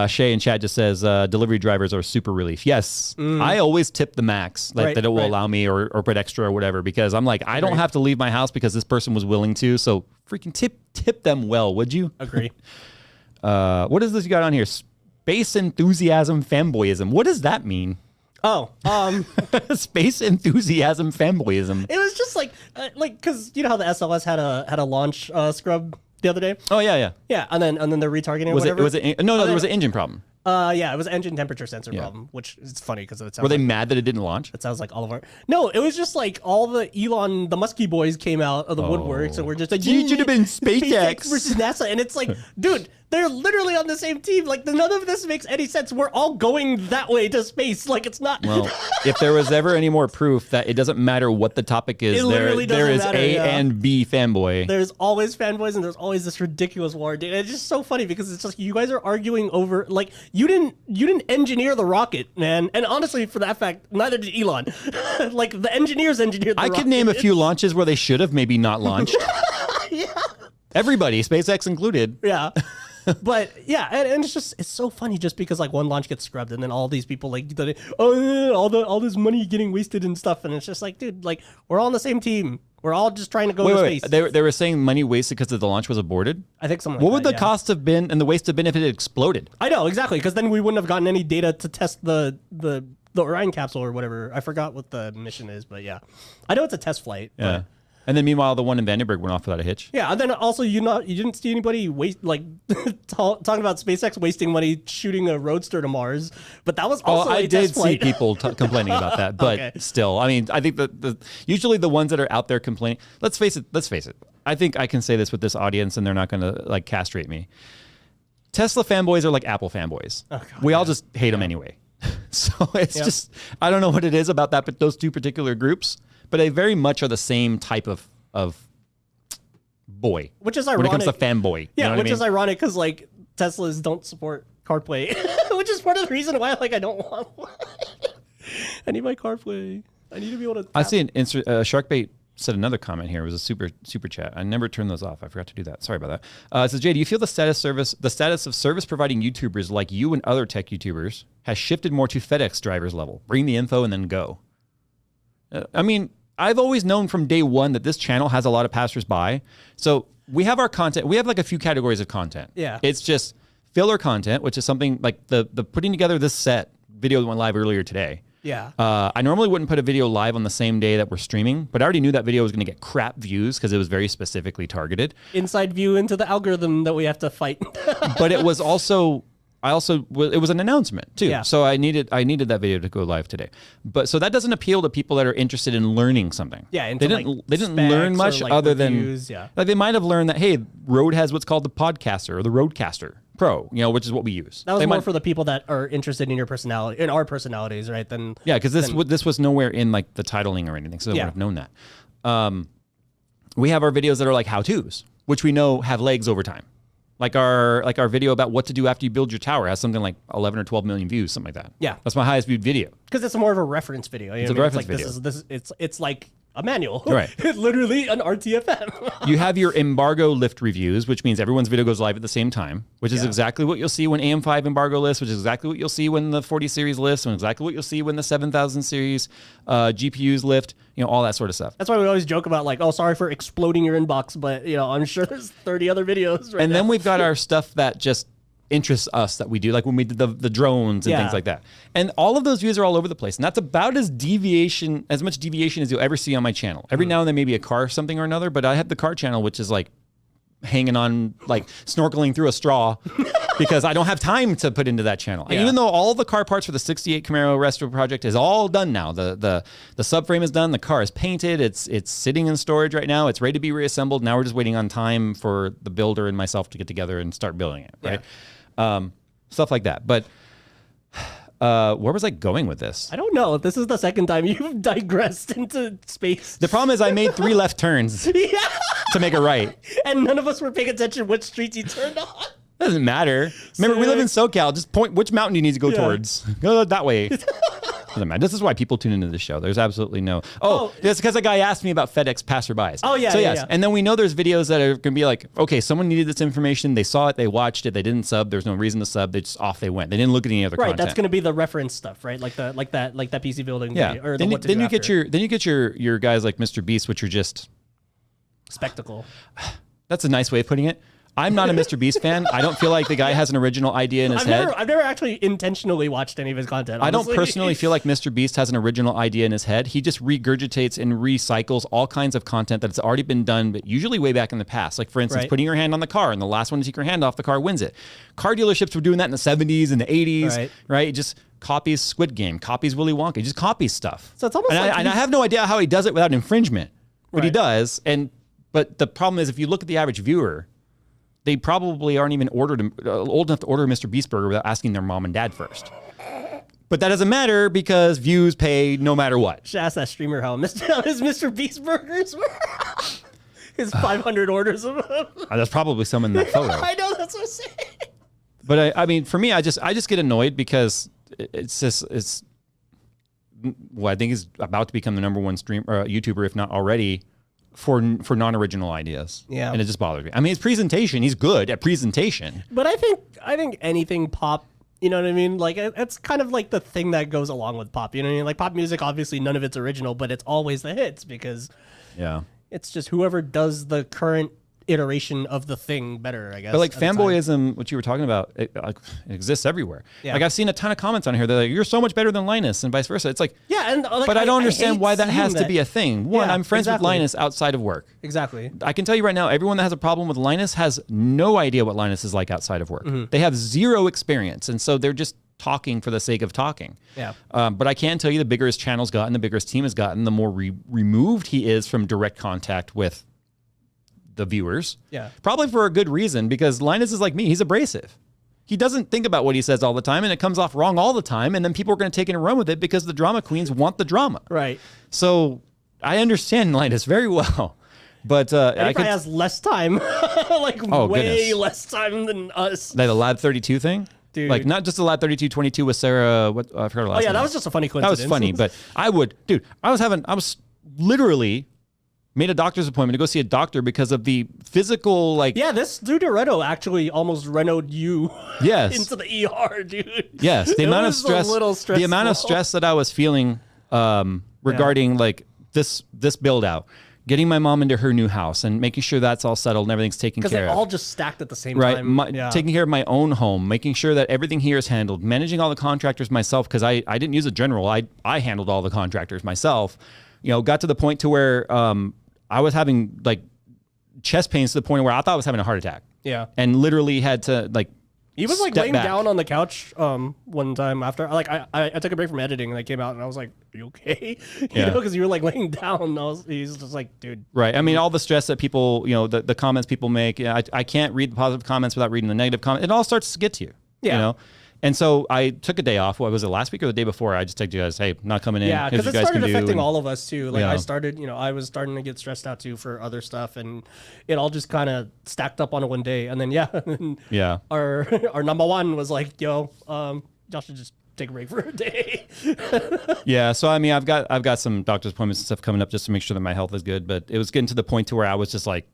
Shay in chat just says delivery drivers are super relief. Yes, I always tip the max that it will allow me or put extra or whatever because I'm like I don't have to leave my house because this person was willing to. So freaking tip them well, would you? Agree. What is this you got on here? Space enthusiasm fanboyism. What does that mean? Oh, space enthusiasm fanboyism. It was just like because you know how the SLS had a launch scrub the other day. Oh yeah. And then they're retargeting. Was whatever. There was an engine problem. Yeah, it was an engine temperature sensor problem, which is funny because it sounds. Were they mad that it didn't launch? It sounds like all of our. No, it was just like all the the Muskie boys came out of the woodworks and we're just like, you should have been SpaceX versus NASA, and it's like, dude, they're literally on the same team. Like none of this makes any sense. We're all going that way to space. Like it's not. Well, if there was ever any more proof that it doesn't matter what the topic is, there is A and B fanboy. There's always fanboys and there's always this ridiculous war. Dude. It's just so funny because it's just you guys are arguing over like you didn't engineer the rocket, man. And honestly, for that fact, neither did Elon. Like the engineers engineered the rocket. I could name a few launches where they should have maybe not launched. Yeah. Everybody, SpaceX included. Yeah. But yeah, and it's so funny just because like one launch gets scrubbed and then all these people like all this money getting wasted and stuff, and it's just like, dude, like we're all on the same team. We're all just trying to go to space. They were saying money wasted because the launch was aborted? I think something What would the cost have been and the waste have been if it had exploded? I know, exactly, because then we wouldn't have gotten any data to test the Orion capsule or whatever. I forgot what the mission is, but yeah. I know it's a test flight. Yeah. But, and then meanwhile, the one in Vandenberg went off without a hitch. yeah, and then also you didn't see anybody waste talking about SpaceX wasting money shooting a roadster to Mars, but that was also I a did test flight. see people complaining about that, but Okay. still, I mean, I think that usually the ones that are out there complaining. Let's face it. I think I can say this with this audience, and they're not going to like castrate me. Tesla fanboys are like Apple fanboys. Oh, God, we all just hate them anyway. So it's just I don't know what it is about that, but those two particular groups. but they very much are the same type of boy. Which is ironic. When it comes to fanboy. Yeah, you know what which I mean? is ironic because like Teslas don't support CarPlay, which is part of the reason why like I don't want one. I need my CarPlay. I need to be able to. I see Sharkbait said another comment here. It was a super chat. I never turned those off. I forgot to do that. Sorry about that. It says, Jay, do you feel the status of service providing YouTubers like you and other tech YouTubers has shifted more to FedEx drivers level? Bring the info and then go. I mean, I've always known from day one that this channel has a lot of passersby. So we have our content. We have like a few categories of content. Yeah. It's just filler content, which is something like the putting together this set video that went live earlier today. Yeah. I normally wouldn't put a video live on the same day that we're streaming, but I already knew that video was going to get crap views because it was very specifically targeted. Inside view into the algorithm that we have to fight. But it was also, it was an announcement too. Yeah. So I needed that video to go live today. But so that doesn't appeal to people that are interested in learning something. Yeah. They didn't learn much other reviews, than, like they might have learned that, hey, Rode has what's called the Podcaster or the Rodecaster Pro, which is what we use. That was more for the people that are interested in your personality, in our personalities, right? Yeah, because this was nowhere in like the titling or anything, so they would have known that. We have our videos that are like how-tos, which we know have legs over time. Like our video about what to do after you build your tower has something like 11 or 12 million views, something like that. Yeah, that's my highest viewed video because it's more of a reference video. It's a reference video. It's like a manual, right? It's literally an RTFM. You have your embargo lift reviews, which means everyone's video goes live at the same time, which is exactly what you'll see when AM5 embargo lists, which is exactly what you'll see when the 40 series lists, and exactly what you'll see when the 7000 series GPUs lift, all that sort of stuff. That's why we always joke about like, oh, sorry for exploding your inbox, but I'm sure there's 30 other videos right and now. Then we've got our stuff that just interests us that we do, like when we did the drones and things like that. And all of those views are all over the place. And that's about as much deviation as you'll ever see on my channel. Every now and then maybe a car something or another, but I have the car channel, which is like hanging on, like snorkeling through a straw because I don't have time to put into that channel. And even though all the car parts for the 68 Camaro Resto project is all done now, the subframe is done, the car is painted, it's sitting in storage right now, it's ready to be reassembled. Now we're just waiting on time for the builder and myself to get together and start building it, right? Stuff like that. But where was I going with this? I don't know. This is the second time you've digressed into space. The problem is I made 3 left turns to make a right. And none of us were paying attention which streets you turned on. Doesn't matter. Remember, we live in SoCal. Just point which mountain you need to go towards. Go that way. Doesn't matter. This is why people tune into the show. There's absolutely no. It's because a guy asked me about FedEx passerbys. Oh yeah. So yes, yeah. and then we know there's videos that are going to be like, okay, someone needed this information. They saw it. They watched it. They didn't sub. There's no reason to sub. They just off they went. They didn't look at any other content. Right. That's going to be the reference stuff, right? Like that PC building. Yeah. Video, or then you get your guys like Mr. Beast, which are just spectacle. That's a nice way of putting it. I'm not a Mr. Beast fan. I don't feel like the guy has an original idea in his head. I've never actually intentionally watched any of his content, honestly. I don't personally feel like Mr. Beast has an original idea in his head. He just regurgitates and recycles all kinds of content that's already been done, but usually way back in the past. Like, for instance, putting your hand on the car, and the last one to take your hand off the car wins it. Car dealerships were doing that in the 70s and the 80s, right? It just copies Squid Game, copies Willy Wonka. He just copies stuff. So it's almost and I have no idea how he does it without infringement, but he does. But the problem is, if you look at the average viewer, they probably aren't even old enough to order a Mr. Beast burger without asking their mom and dad first. But that doesn't matter because views pay no matter what. Should ask that streamer how his Mr. Beast burgers were. His 500 orders of them. There's probably some in that photo. I know, that's what I'm saying. But I mean, for me, I just get annoyed because I think he's about to become the number one YouTuber, if not already, for non-original ideas. Yeah. And it just bothers me. I mean, his presentation, he's good at presentation. But I think anything pop, you know what I mean? Like, it's kind of like the thing that goes along with pop, you know what I mean? Like, pop music, obviously none of it's original, but it's always the hits because it's just whoever does the current iteration of the thing better, I guess. But like fanboyism, what you were talking about, it exists everywhere. Yeah. Like, I've seen a ton of comments on here that are like, you're so much better than Linus and vice versa. It's like, but I don't understand why that has to be a thing. One, I'm friends with Linus outside of work. Exactly. I can tell you right now, everyone that has a problem with Linus has no idea what Linus is like outside of work. They have zero experience, and so they're just talking for the sake of talking. Yeah. But I can tell you, the bigger his channel's gotten, the bigger his team has gotten, the more removed he is from direct contact with the viewers. Yeah. Probably for a good reason, because Linus is like me. He's abrasive. He doesn't think about what he says all the time, and it comes off wrong all the time, and then people are going to take it and run with it because the drama queens want the drama. Right. So I understand Linus very well. But He probably has less time, like way goodness. less time than us. Like the Lab 32 thing? Dude. Like not just the Lab 3222 with Sarah, I forgot her last name. That was just a funny That coincidence. was funny, but I was literally made a doctor's appointment to go see a doctor because of the physical, like... Yeah, this dude Reno actually almost renoed you Yes. into the ER, dude. Yes, the amount of was stress, a little the amount of stressful. stress that I was feeling regarding like this build out, getting my mom into her new house and making sure that's all settled and everything's taken Because care they of. all just stacked at the same Right, time. taking care of my own home, making sure that everything here is handled, managing all the contractors myself because I didn't use a general. I handled all the contractors myself. You know, got to the point to where I was having like chest pains to the point where I thought I was having a heart attack. Yeah. And literally had to like He was like step laying back. down on the couch one time after like I took a break from editing and I came out and I was like, "Are you okay?" You know, because you were like laying down. And he's just like, "Dude." Right. I mean, all the stress that people, you know, the comments people make. I can't read the positive comments without reading the negative comments. It all starts to get to you. Yeah. You know. And so I took a day off. What was it, last week or the day before? I just texted you guys, hey, not coming in. Yeah, Here's because what it you guys started can do. affecting And- all of us too. Like Yeah. I was starting to get stressed out too for other stuff, and it all just kind of stacked up on one day. And then Yeah. our number one was like, "Yo, y'all should just take a break for a day." Yeah. So I mean, I've got some doctor's appointments and stuff coming up just to make sure that my health is good. But it was getting to the point to where I was just like,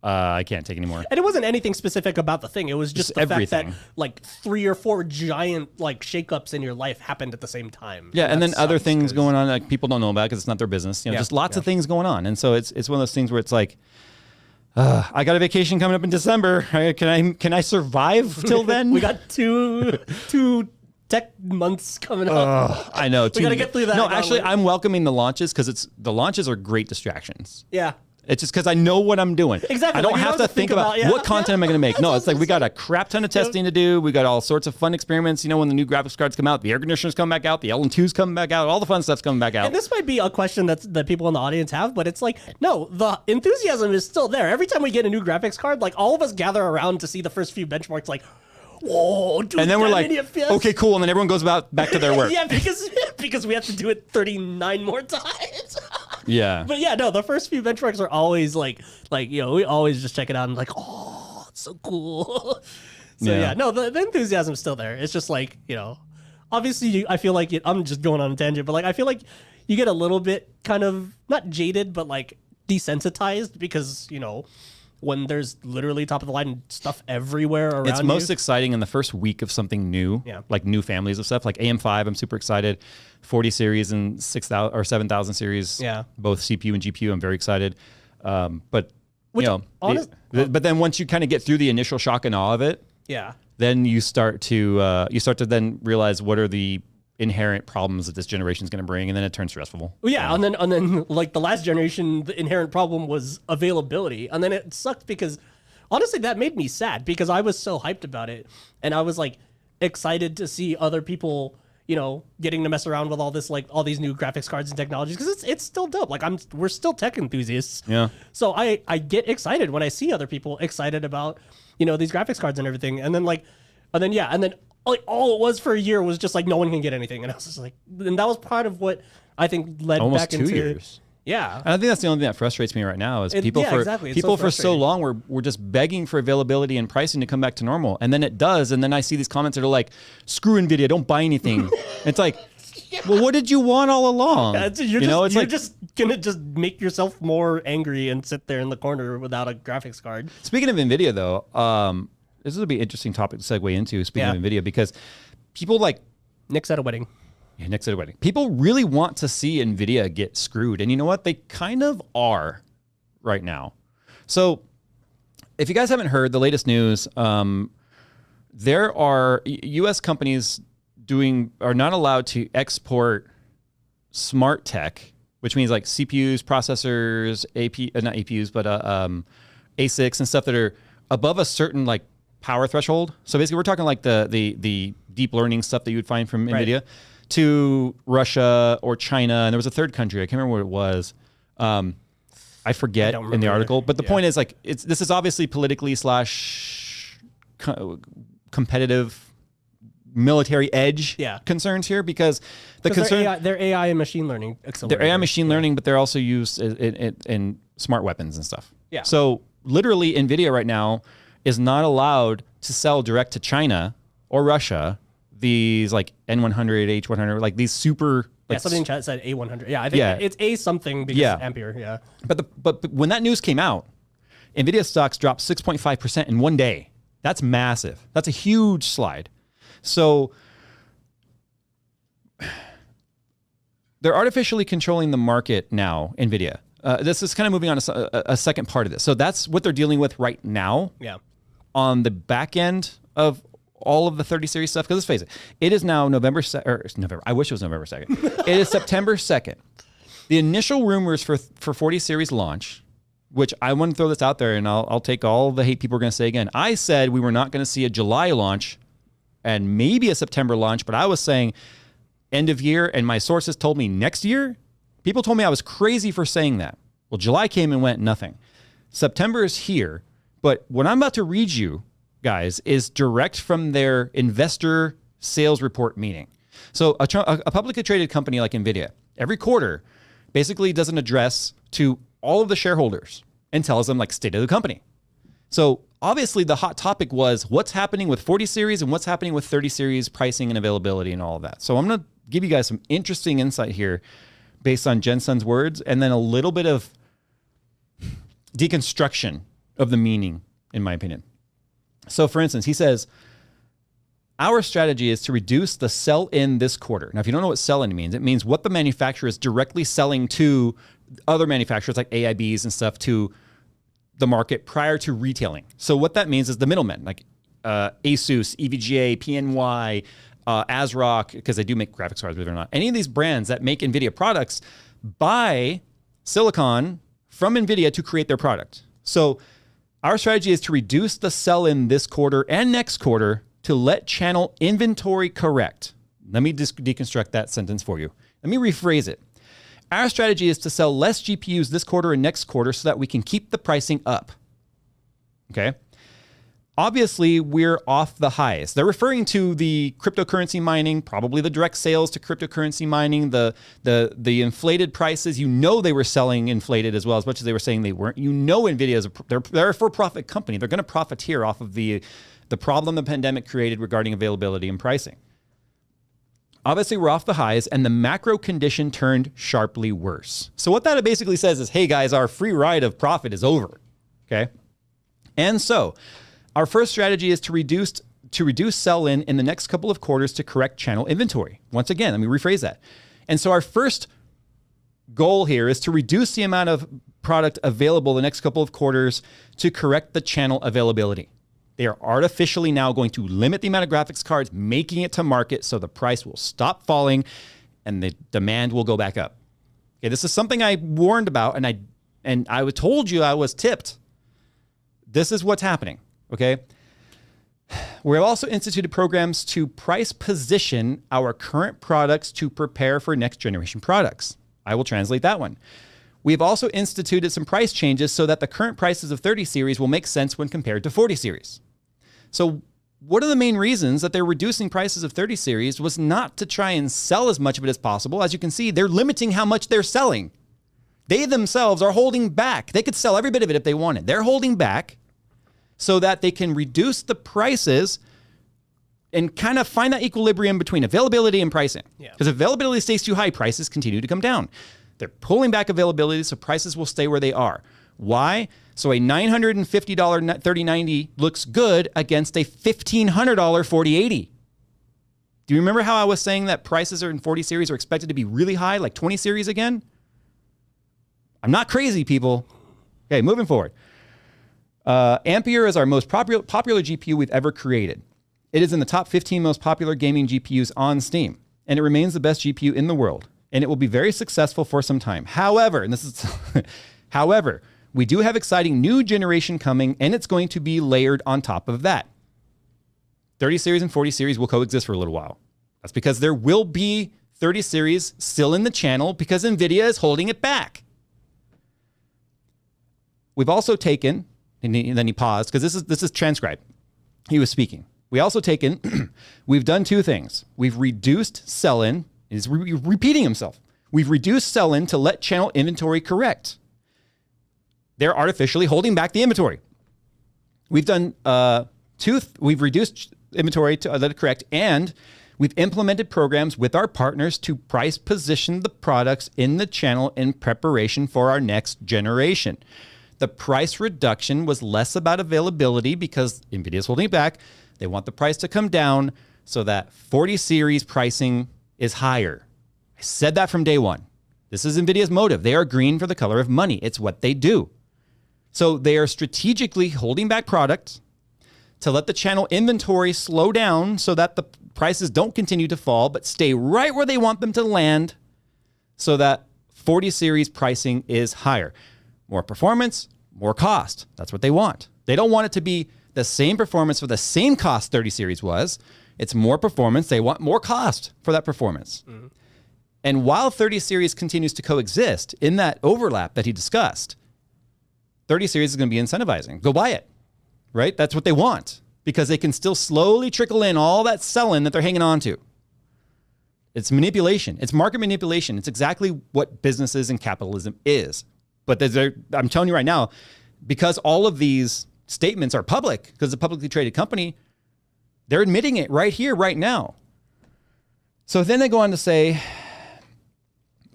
I can't take anymore. And it wasn't anything specific about the thing. It was just the everything. fact that like 3 or 4 giant like shakeups in your life happened at the same time. Yeah, and that then other sucks, things 'cause- going on like people don't know about because it's not their business. You know, Yeah, just lots of things going on, and so it's one of those things where it's like, I got a vacation coming up in December. Can I survive till then? We got two tech months coming up. I know. We gotta get through that No, gauntlet. actually, I'm welcoming the launches because the launches are great distractions. Yeah. It's just because I know what I'm doing. Exactly, I don't like, you have don't to think about yeah. what content am I going to make. No, it's like we got a crap ton of testing to do. We got all sorts of fun experiments. You know, when the new graphics cards come out, the air conditioners come back out, the LN2s come back out, all the fun stuff's coming back out. And this might be a question that people in the audience have, but it's like, no, the enthusiasm is still there. Every time we get a new graphics card, like all of us gather around to see the first few benchmarks, like, whoa, dude, And then we're that like, many FPS. okay, cool. And then everyone goes back to their work. Yeah, because we have to do it 39 more times. Yeah. But yeah, no, the first few benchmarks are always like you know, we always just check it out and like, oh, it's so cool. So yeah, no, the enthusiasm's still there. It's just like, you know, obviously I feel like I'm just going on a tangent, but like I feel like you get a little bit kind of not jaded, but like desensitized because, you know, when there's literally top of the line stuff everywhere around It's most you. exciting in the first week of something new, Yeah. like new families of stuff, like AM5. I'm super excited. 40 series and 6,000 or 7,000 series. Yeah. Both CPU and GPU. I'm very excited. But Which, you know, but then once you kind of get through the initial shock and awe of it, Yeah. then you start to then realize what are the inherent problems that this generation is going to bring, and then it turns stressful. Well, yeah, and then like the last generation, the inherent problem was availability, and then it sucked because honestly, that made me sad because I was so hyped about it, and I was like excited to see other people, you know, getting to mess around with all this, like all these new graphics cards and technologies because it's still dope. Like we're still tech enthusiasts. Yeah. So I get excited when I see other people excited about, you know, these graphics cards and everything, and then like like all it was for a year was just like no one can get anything, and I was just like, and that was part of what I think led Almost back 2 into years. Yeah. And I think that's the only thing that frustrates me right now is people yeah, for exactly. It's people so for so frustrating. long we're just begging for availability and pricing to come back to normal, and then it does, and then I see these comments that are like, "Screw Nvidia, don't buy anything." It's like, well, what did you want all along? You're just gonna just make yourself more angry and sit there in the corner without a graphics card. Speaking of Nvidia, though, this would be an interesting topic to segue into. Speaking of Nvidia, because people like Nick's at a wedding. Yeah, next at a wedding. People really want to see Nvidia get screwed. And you know what? They kind of are right now. So if you guys haven't heard the latest news, there are US companies are not allowed to export smart tech, which means like CPUs, processors, not APUs, but ASICs and stuff that are above a certain like power threshold. So basically we're talking like the deep learning stuff that you would find from Nvidia. To Russia or China, and there was a third country. I can't remember what it was. I forget in the article. But the point is, like, this is obviously politically / competitive military edge Yeah. concerns here because the 'Cause concern they're AI and machine learning accelerators. they're AI machine learning, but they're also used in smart weapons and stuff. Yeah. So literally, Nvidia right now is not allowed to sell direct to China or Russia these like N100, H100, like these super. Yeah, Like, something in chat said A100. Yeah, I think Yeah. it's A something because Yeah. Ampere. Yeah. but when that news came out, Nvidia stocks dropped 6.5% in one day. That's massive. That's a huge slide. So they're artificially controlling the market now, Nvidia. This is kind of moving on to a second part of this. So that's what they're dealing with right now. Yeah. On the back end of all of the 30 series stuff, because let's face it, it is now November. I wish it was November 2nd. It is September 2nd. The initial rumors for 40 series launch, which I want to throw this out there, and I'll take all the hate people are going to say again. I said we were not going to see a July launch and maybe a September launch, but I was saying end of year, and my sources told me next year. People told me I was crazy for saying that. Well, July came and went, nothing. September is here, but what I'm about to read you, guys, is direct from their investor sales report meeting. So a publicly traded company like Nvidia, every quarter, basically does an address to all of the shareholders and tells them like state of the company. So obviously the hot topic was what's happening with 40 series and what's happening with 30 series pricing and availability and all of that. So I'm going to give you guys some interesting insight here based on Jensen's words, and then a little bit of deconstruction of the meaning, in my opinion. So for instance, he says, our strategy is to reduce the sell-in this quarter. Now, if you don't know what sell-in means, it means what the manufacturer is directly selling to other manufacturers like AIBs and stuff to the market prior to retailing. So what that means is the middlemen, like Asus, EVGA, PNY, ASRock, because they do make graphics cards, believe it or not. Any of these brands that make NVIDIA products buy silicon from NVIDIA to create their product. So our strategy is to reduce the sell-in this quarter and next quarter to let channel inventory correct. Let me deconstruct that sentence for you. Let me rephrase it. Our strategy is to sell less GPUs this quarter and next quarter so that we can keep the pricing up. Okay? Obviously, we're off the highs. They're referring to the cryptocurrency mining, probably the direct sales to cryptocurrency mining, the inflated prices. You know they were selling inflated as well, as much as they were saying they weren't. You know NVIDIA is they're a for-profit company. They're going to profiteer off of the problem the pandemic created regarding availability and pricing. Obviously, we're off the highs, and the macro condition turned sharply worse. So what that basically says is, hey, guys, our free ride of profit is over, okay? And so our first strategy is to reduce sell-in in the next couple of quarters to correct channel inventory. Once again, let me rephrase that. And so our first goal here is to reduce the amount of product available the next couple of quarters to correct the channel availability. They are artificially now going to limit the amount of graphics cards making it to market so the price will stop falling and the demand will go back up. Okay, this is something I warned about and I told you I was tipped. This is what's happening, okay? We have also instituted programs to price position our current products to prepare for next generation products. I will translate that one. We have also instituted some price changes so that the current prices of 30 series will make sense when compared to 40 series. So one of the main reasons that they're reducing prices of 30 series was not to try and sell as much of it as possible. As you can see, they're limiting how much they're selling. They themselves are holding back. They could sell every bit of it if they wanted. They're holding back so that they can reduce the prices and kind of find that equilibrium between availability and pricing. Because if availability stays too high, prices continue to come down. They're pulling back availability so prices will stay where they are. Why? So a $950 3090 looks good against a $1,500 4080. Do you remember how I was saying that prices in 40 series are expected to be really high, like 20 series again? I'm not crazy, people. Okay, moving forward. Ampere is our most popular GPU we've ever created. It is in the top 15 most popular gaming GPUs on Steam, and it remains the best GPU in the world. And it will be very successful for some time. However, and this is, however, we do have exciting new generation coming, and it's going to be layered on top of that. 30 series and 40 series will coexist for a little while. That's because there will be 30 series still in the channel because NVIDIA is holding it back. We've also taken, and then he paused because this is transcribed. He was speaking. We also taken, we've done two things. We've reduced sell-in. He's repeating himself. We've reduced sell-in to let channel inventory correct. They're artificially holding back the inventory. We've done we've reduced inventory to let it correct, and we've implemented programs with our partners to price position the products in the channel in preparation for our next generation. The price reduction was less about availability because NVIDIA is holding it back. They want the price to come down so that 40 series pricing is higher. I said that from day one. This is NVIDIA's motive. They are green for the color of money. It's what they do. So they are strategically holding back product to let the channel inventory slow down so that the prices don't continue to fall, but stay right where they want them to land so that 40 series pricing is higher. More performance, more cost. That's what they want. They don't want it to be the same performance for the same cost 30 series was. It's more performance. They want more cost for that performance. Mm-hmm. And while 30 series continues to coexist in that overlap that he discussed, 30 series is going to be incentivizing. Go buy it, right? That's what they want because they can still slowly trickle in all that sell-in that they're hanging on to. It's manipulation. It's market manipulation. It's exactly what businesses and capitalism is. But I'm telling you right now, because all of these statements are public, because it's a publicly traded company, they're admitting it right here, right now. So then they go on to say,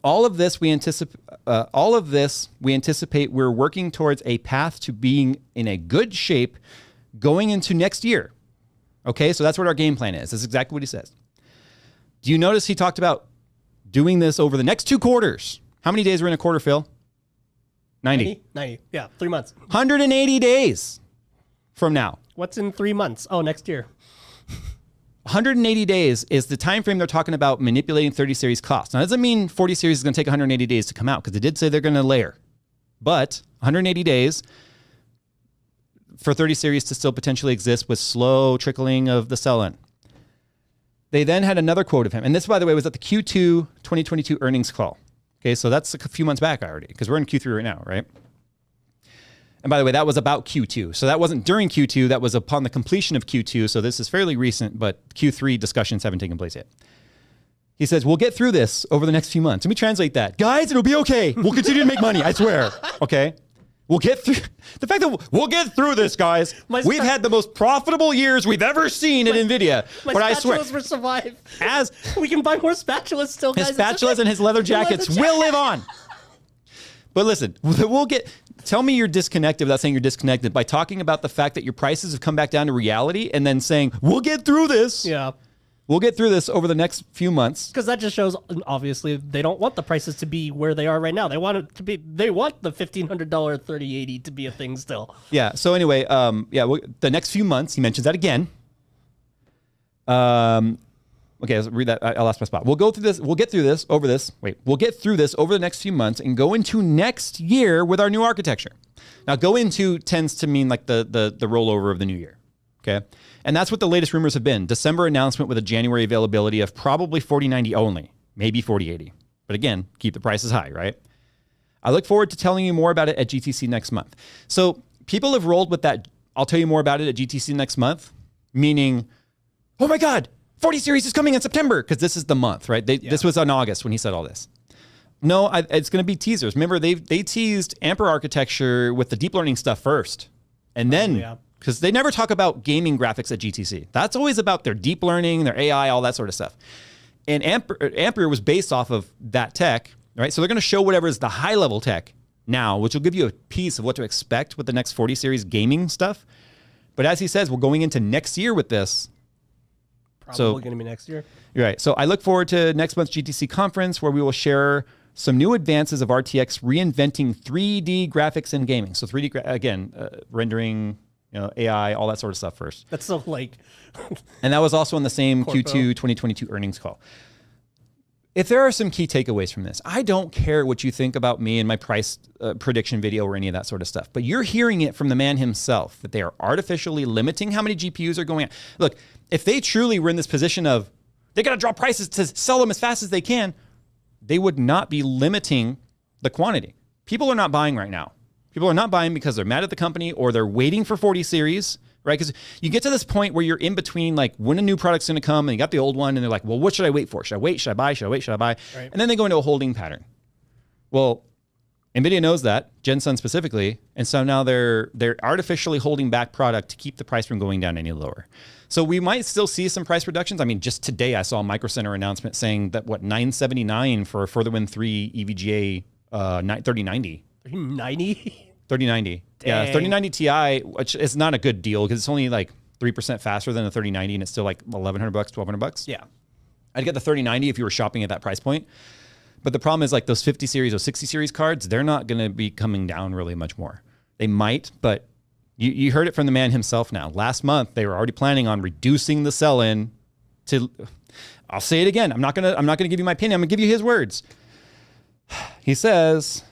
all of this we anticipate we're working towards a path to being in a good shape going into next year. Okay, so that's what our game plan is. That's exactly what he says. Do you notice he talked about doing this over the next 2 quarters? How many days are in a quarter, Phil? 90. Yeah, 3 months. 180 days from now. What's in 3 months? Oh, next year. 180 days is the time frame they're talking about manipulating 30 series costs. Now, that doesn't mean 40 series is going to take 180 days to come out because they did say they're going to layer. But 180 days for 30 series to still potentially exist with slow trickling of the sell-in. They then had another quote of him. And this, by the way, was at the Q2 2022 earnings call. Okay, so that's a few months back already because we're in Q3 right now, right? And by the way, that was about Q2. So that wasn't during Q2. That was upon the completion of Q2. So this is fairly recent, but Q3 discussions haven't taken place yet. He says, we'll get through this over the next few months. Let me translate that. Guys, it'll be okay. We'll continue to make money, I swear. Okay? We'll get through. The fact that we'll get through this, guys. We've had the most profitable years we've ever seen at NVIDIA. But I swear. Spatulas will survive. As we can buy more spatulas still, guys. His spatulas and his leather jackets will live on. But listen, we'll get... Tell me you're disconnected without saying you're disconnected by talking about the fact that your prices have come back down to reality and then saying, we'll get through this. Yeah. We'll get through this over the next few months. Because that just shows, obviously, they don't want the prices to be where they are right now. They want it to be, they want the $1,500 3080 to be a thing still. Yeah. So anyway, the next few months, he mentions that again. Okay, let's read that. I lost my spot. We'll go through this. We'll get through this over this. We'll get through this over the next few months and go into next year with our new architecture. Now, go into tends to mean like the rollover of the new year. Okay. And that's what the latest rumors have been. December announcement with a January availability of probably 4090 only, maybe 4080. But again, keep the prices high, right? I look forward to telling you more about it at GTC next month. So people have rolled with that. I'll tell you more about it at GTC next month, meaning, oh my God, 40 series is coming in September because this is the month, right? This was in August when he said all this. No, it's going to be teasers. Remember, they teased Ampere architecture with the deep learning stuff first. And then, because they never talk about gaming graphics at GTC. That's always about their deep learning, their AI, all that sort of stuff. And Ampere was based off of that tech, right? So they're going to show whatever is the high level tech now, which will give you a piece of what to expect with the next 40 series gaming stuff. But as he says, we're going into next year with this. Probably going to be next year. You're right. So I look forward to next month's GTC conference where we will share some new advances of RTX reinventing 3D graphics in gaming. So 3D, rendering, AI, all that sort of stuff first. That's so like... And that was also on the same Q2 2022 earnings call. If there are some key takeaways from this, I don't care what you think about me and my price prediction video or any of that sort of stuff, but you're hearing it from the man himself that they are artificially limiting how many GPUs are going out. Look, if they truly were in this position of they got to drop prices to sell them as fast as they can, they would not be limiting the quantity. People are not buying right now. People are not buying because they're mad at the company or they're waiting for 40 series, right? Because you get to this point where you're in between, like, when a new product's going to come and you got the old one, and they're like, well, what should I wait for? Should I wait? Should I buy? Should I wait? Should I buy? Right. And then they go into a holding pattern. Well, Nvidia knows that, Jensen specifically, and so now they're artificially holding back product to keep the price from going down any lower. So we might still see some price reductions. I mean, just today I saw a Micro Center announcement saying that $979 for a Furtherwind 3 EVGA 3090. 90? 3090. Dang. Yeah, 3090 Ti, which is not a good deal because it's only like 3% faster than a 3090, and it's still like $1,100, $1,200. Yeah. I'd get the 3090 if you were shopping at that price point. But the problem is, like, those 50 series or 60 series cards, they're not going to be coming down really much more. They might, but you heard it from the man himself now. Last month, they were already planning on reducing the sell-in to, I'll say it again. I'm not gonna give you my opinion. I'm gonna give you his words. He says,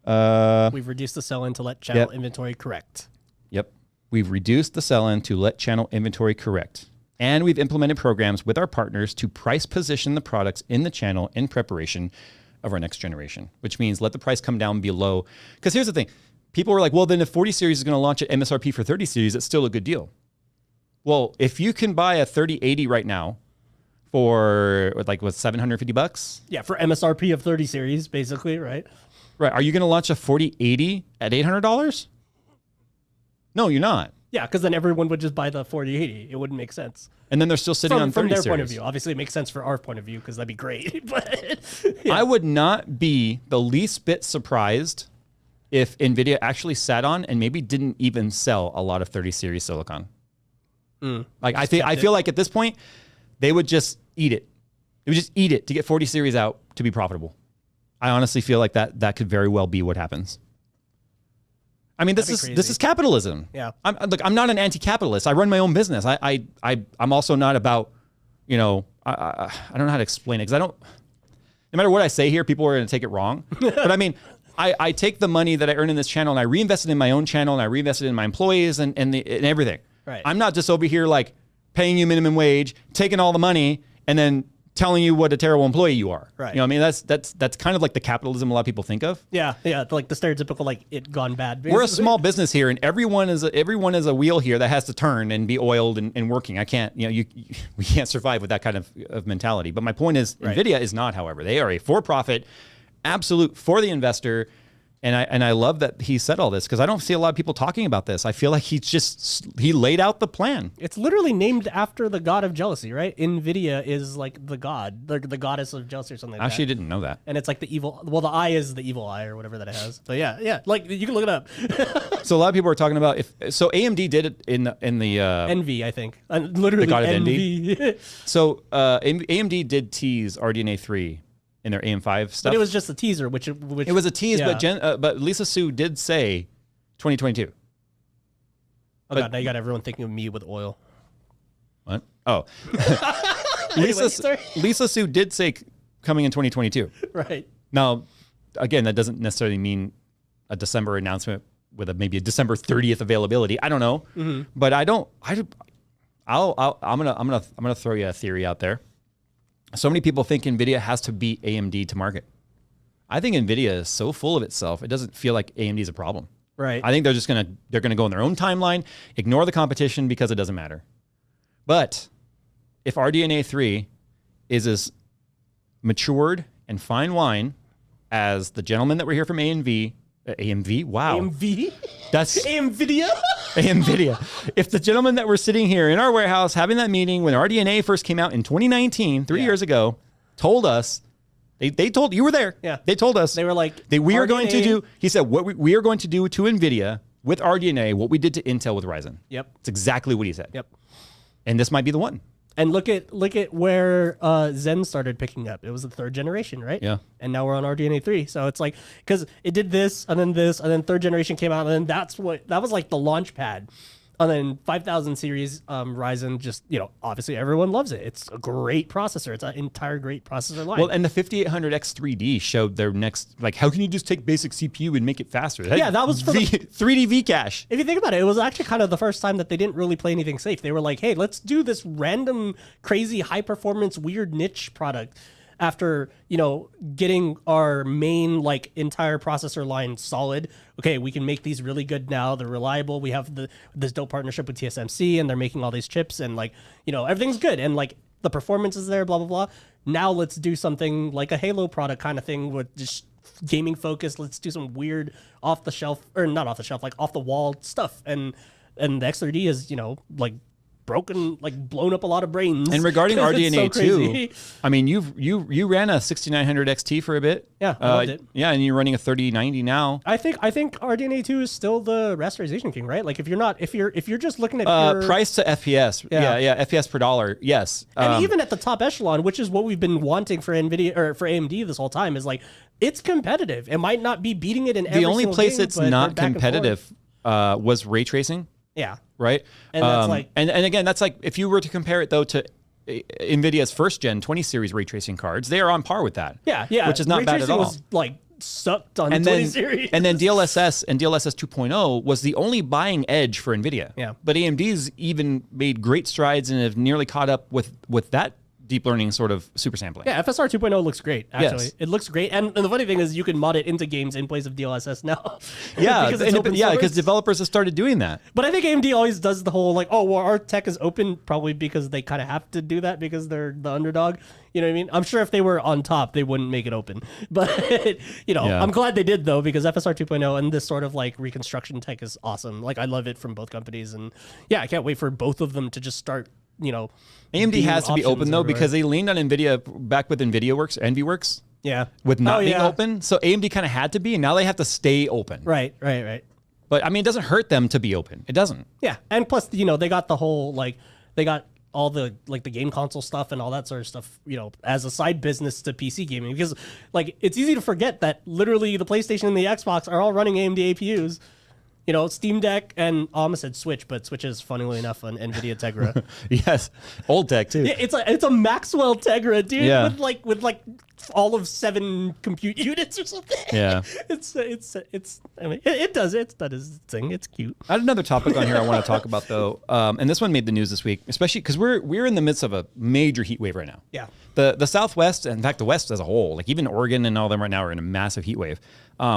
we've reduced the sell-in to let channel inventory correct. Yep. We've reduced the sell-in to let channel inventory correct. And we've implemented programs with our partners to price position the products in the channel in preparation of our next generation, which means let the price come down below. Because here's the thing. People were like, well, then if 40 series is going to launch at MSRP for 30 series, it's still a good deal. Well, if you can buy a 3080 right now for like what, $750? Yeah, for MSRP of 30 series, basically, right? Right. Are you going to launch a 4080 at $800? No, you're not. Yeah, because then everyone would just buy the 4080. It wouldn't make sense. And then they're still sitting on 30 from their series. point of view. Obviously, it makes sense for our point of view because that'd be great. But yeah. I would not be the least bit surprised if Nvidia actually sat on and maybe didn't even sell a lot of 30 series silicon. Like I feel like at this point they would just eat it. They would just eat it to get 40 series out to be profitable. I honestly feel like that could very well be what happens. I mean, this is capitalism. Yeah. I'm not an anti-capitalist. I run my own business. I'm also not about, I don't know how to explain it because no matter what I say here, people are going to take it wrong. But I mean, I take the money that I earn in this channel and I reinvest it in my own channel and I reinvest it in my employees and everything. Right. I'm not just over here like paying you minimum wage, taking all the money, and then telling you what a terrible employee you are. Right. You know what I mean? That's kind of like the capitalism a lot of people think of. Yeah, like the stereotypical like it gone bad. Basically. We're a small business here, and everyone is a wheel here that has to turn and be oiled and working. I can't, we can't survive with that kind of mentality. But my point is, right. Nvidia is not. However, they are a for-profit, absolute for the investor. And I love that he said all this because I don't see a lot of people talking about this. I feel like he laid out the plan. It's literally named after the god of jealousy, right? Nvidia is like the god, the goddess of jealousy or something like that. I actually didn't know that. And it's like the evil, well, the eye is the evil eye or whatever that it has. But yeah, like you can look it up. So a lot of people are talking about AMD did it in the Envy, I think. Literally the god of envy. So AMD did tease RDNA 3 in their AM5 stuff. But it was just a teaser, which it was a tease, yeah. but Lisa Su did say 2022. God, now you got everyone thinking of me with oil. What? Oh, Lisa Su did say coming in 2022. Right. Now, again, that doesn't necessarily mean a December announcement with maybe a December 30th availability. I don't know, but I'm gonna throw you a theory out there. So many people think Nvidia has to beat AMD to market. I think Nvidia is so full of itself, it doesn't feel like AMD is a problem. Right. I think they're gonna go in their own timeline, ignore the competition because it doesn't matter. But if RDNA 3 is as matured and fine wine as the gentleman that we're here from AMV, wow. AMV? That's Nvidia? Nvidia. If the gentleman that we're sitting here in our warehouse having that meeting when RDNA first came out in 2019, 3 years ago, told us, they told, you were there. Yeah. They told us. They were like, we are going to do, he said, what we are going to do to Nvidia with RDNA, what we did to Intel with Ryzen. Yep. It's exactly what he said. Yep. And this might be the one. And look at where Zen started picking up. It was the third generation, right? Yeah. And now we're on RDNA 3. So it's like, because it did this, and then third generation came out, and then that was like the launch pad. And then 5000 series Ryzen, just, obviously everyone loves it. It's a great processor. It's an entire great processor line. Well, and the 5800X3D showed their next, like, how can you just take basic CPU and make it faster? That was for 3D V-cache. If you think about it, it was actually kind of the first time that they didn't really play anything safe. They were like, hey, let's do this random, crazy, high-performance, weird niche product. after, getting our main like entire processor line solid. Okay, we can make these really good now. They're reliable. We have this dope partnership with TSMC, and they're making all these chips, and like, everything's good, and like the performance is there, blah blah blah. Now let's do something like a Halo product kind of thing with just gaming focus. Let's do some weird off the shelf, or not off the shelf, like off the wall stuff. And the X30 is, like broken, like blown up a lot of brains. And regarding RDNA so 2, I mean, you ran a 6900 XT for a bit. Yeah, I loved it. Yeah, and you're running a 3090 now. I think RDNA 2 is still the rasterization king, right? Like if you're just looking at pure, price to FPS. Yeah, FPS per dollar. Yes. And even at the top echelon, which is what we've been wanting for Nvidia or for AMD this whole time, is like it's competitive. It might not be beating it in every the only single place game, it's but not they're back and competitive was ray tracing. Yeah. Right. And that's like, and again, that's like if you were to compare it though to Nvidia's first gen 20 series ray tracing cards, they are on par with that. Yeah. Which is not ray bad at tracing all. Was like sucked on the 20 series. And then DLSS and DLSS 2.0 was the only buying edge for Nvidia. Yeah. But AMD's even made great strides and have nearly caught up with that deep learning sort of super sampling. Yeah, FSR 2.0 looks great, actually. Yes. It looks great. And the funny thing is you can mod it into games in place of DLSS now. Yeah, because it's open source. because developers have started doing that. But I think AMD always does the whole like, oh, well, our tech is open, probably because they kind of have to do that because they're the underdog. You know what I mean? I'm sure if they were on top, they wouldn't make it open. But, Yeah. I'm glad they did, though, because FSR 2.0 and this sort of like reconstruction tech is awesome. Like, I love it from both companies. And yeah, I can't wait for both of them to just start, AMD has to be open though everywhere. because they leaned on Nvidia back with NVIDIAWorks, Yeah. with not being yeah. open. So AMD kind of had to be, and now they have to stay open. Right. But I mean, it doesn't hurt them to be open. It doesn't. Yeah, and plus, they got the whole they got all the like the game console stuff and all that sort of stuff, as a side business to PC gaming, because like it's easy to forget that literally the PlayStation and the Xbox are all running AMD APUs. Steam Deck and I almost said Switch, but Switch is funnily enough an Nvidia Tegra. Yes, old tech too. Yeah, it's a Maxwell Tegra, dude, Yeah. with all of 7 compute units or something. Yeah. it's I mean it does its thing. It's cute. I had another topic on here I want to talk about though, and this one made the news this week, especially because we're in the midst of a major heat wave right now. Yeah. The Southwest, in fact, the West as a whole, like even Oregon and all them right now are in a massive heat wave.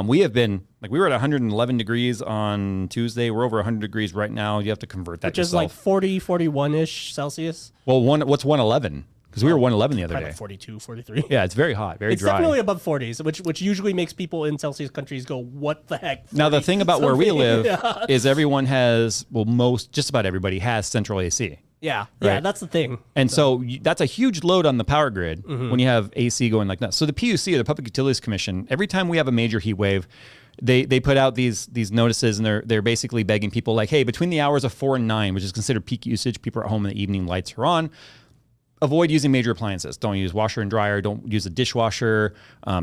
We have been we were at 111 degrees on Tuesday. We're over 100 degrees right now. You have to convert that Which yourself. is like 40, 41-ish Celsius. Well, what's 111? Because we were 111 the other Probably day. like 42, 43. Yeah, it's very hot, very It's dry. definitely above 40s, which usually makes people in Celsius countries go, what the heck? Now, the 40 thing about where we something? live Yeah. is everyone has, just about everybody has central AC. Yeah, Right. that's the thing. And so that's a huge load on the power grid when you have AC going like that. So the PUC, or the Public Utilities Commission, every time we have a major heat wave, they put out these notices, and they're basically begging people like, hey, between the hours of 4 and 9, which is considered peak usage, people are at home in the evening, lights are on. Avoid using major appliances. Don't use washer and dryer. Don't use a dishwasher.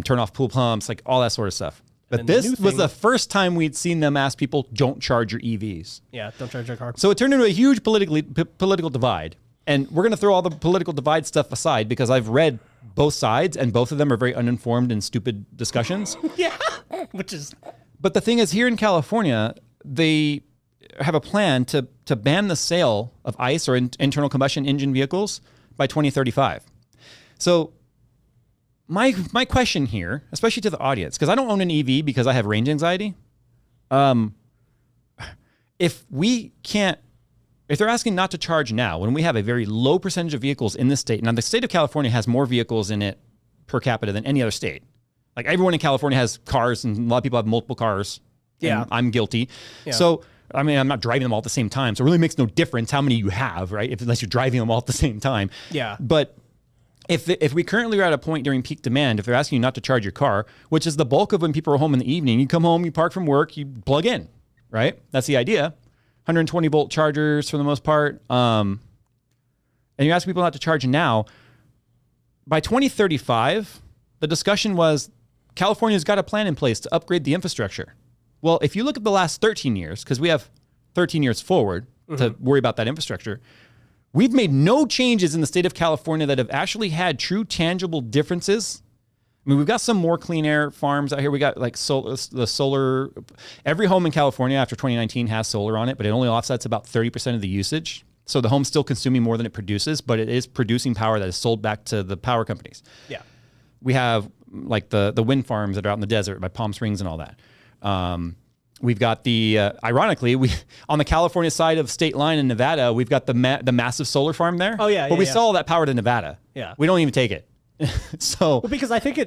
Turn off pool pumps, like all that sort of stuff. But And the this new was thing- the first time we'd seen them ask people, don't charge your EVs. Yeah, don't charge your car. So it turned into a huge political divide. And we're going to throw all the political divide stuff aside because I've read both sides, and both of them are very uninformed and stupid discussions. Yeah, which is... But the thing is, here in California, they have a plan to ban the sale of ICE or internal combustion engine vehicles by 2035. So my question here, especially to the audience, because I don't own an EV because I have range anxiety. If they're asking not to charge now, when we have a very low percentage of vehicles in this state, now the state of California has more vehicles in it per capita than any other state. Like everyone in California has cars, and a lot of people have multiple cars. Yeah. I'm guilty. Yeah. So, I mean, I'm not driving them all at the same time. So it really makes no difference how many you have, right? Unless you're driving them all at the same time. Yeah. But if we currently are at a point during peak demand, if they're asking you not to charge your car, which is the bulk of when people are home in the evening, you come home, you park from work, you plug in, right? That's the idea. 120 volt chargers for the most part. And you ask people not to charge now. By 2035, the discussion was California's got a plan in place to upgrade the infrastructure. Well, if you look at the last 13 years, because we have 13 years forward to worry about that infrastructure, we've made no changes in the state of California that have actually had true tangible differences. I mean, we've got some more clean air farms out here. We got like the solar. Every home in California after 2019 has solar on it, but it only offsets about 30% of the usage. So the home's still consuming more than it produces, but it is producing power that is sold back to the power companies. Yeah. we have like the wind farms that are out in the desert by Palm Springs and all that. We've got ironically, we on the California side of state line in Nevada, we've got the massive solar farm there. Oh, yeah. But we yeah. sell all that power to Nevada. Yeah. We don't even take it. So. Well, because I think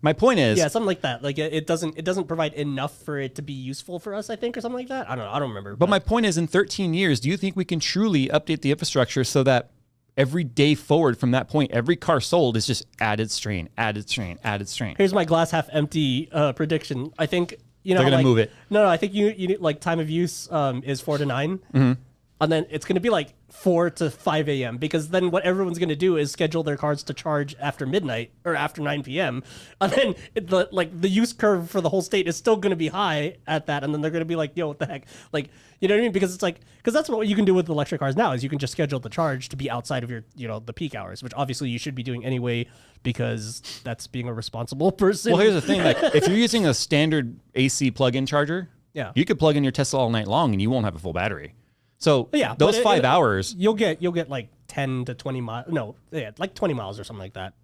My point is. yeah, something like that. Like it doesn't provide enough for it to be useful for us, I think, or something like that. I don't know. I don't remember. But my point is, in 13 years, do you think we can truly update the infrastructure so that every day forward from that point, every car sold is just added strain, added strain, added strain? Here's my glass half empty prediction. I think they're gonna move it. No, I think you need like time of use is 4 to 9, and then it's gonna be like 4 to 5 a.m. because then what everyone's gonna do is schedule their cars to charge after midnight or after 9 p.m. and then the use curve for the whole state is still gonna be high at that, and then they're gonna be like, yo, what the heck, like, you know what I mean? Because that's what you can do with electric cars now is you can just schedule the charge to be outside of your the peak hours, which obviously you should be doing anyway because that's being a responsible person. Well, here's the thing: like, if you're using a standard AC plug-in charger, you could plug in your Tesla all night long and you won't have a full battery. So yeah, those 5 hours, you'll get like 10 to 20 miles. No, yeah, like 20 miles or something like that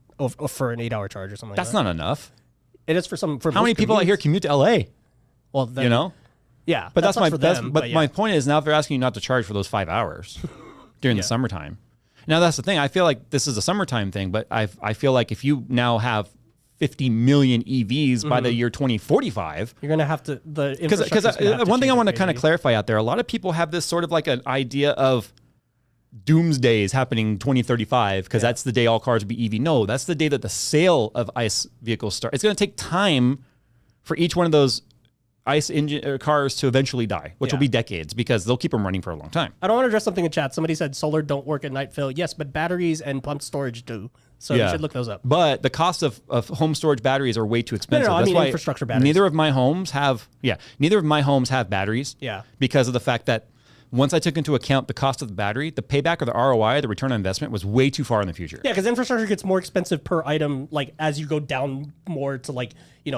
for an 8-hour charge or something. That's like that. not enough. It is for some. For how many people out here commute to LA? Well, then, Yeah, but that's my for them, but my point is now if they're asking you not to charge for those 5 hours during the summertime. Now that's the thing. I feel like this is a summertime thing, but I feel like if you now have 50 million EVs by the year 2045, you're gonna have to because one thing I want to kind of clarify out there. A lot of people have this sort of like an idea of doomsday is happening 2035 because that's the day all cars will be EV. No, that's the day that the sale of ICE vehicles start. It's going to take time for each one of those ICE engine cars to eventually die, which will be decades because they'll keep them running for a long time. I don't want to address something in chat. Somebody said solar don't work at night, Phil. Yes, but batteries and pumped storage do. So you should look those up. But the cost of home storage batteries are way too expensive. No, That's I mean why infrastructure batteries. Neither of my homes have batteries. Yeah. Because of the fact that once I took into account the cost of the battery, the payback or the ROI, the return on investment, was way too far in the future. Yeah, because infrastructure gets more expensive per item, like as you go down more to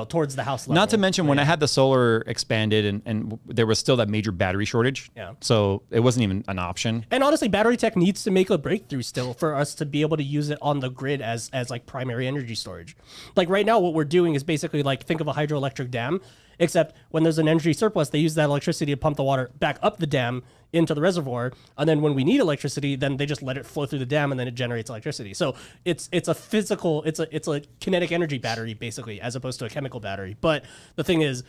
towards the house level. Not to mention when I had the solar expanded and there was still that major battery shortage. Yeah. So it wasn't even an option. And honestly, battery tech needs to make a breakthrough still for us to be able to use it on the grid as like primary energy storage. Like right now, what we're doing is basically like think of a hydroelectric dam, except when there's an energy surplus, they use that electricity to pump the water back up the dam into the reservoir, and then when we need electricity, then they just let it flow through the dam, and then it generates electricity. So it's a kinetic energy battery basically, as opposed to a chemical battery. But the thing is,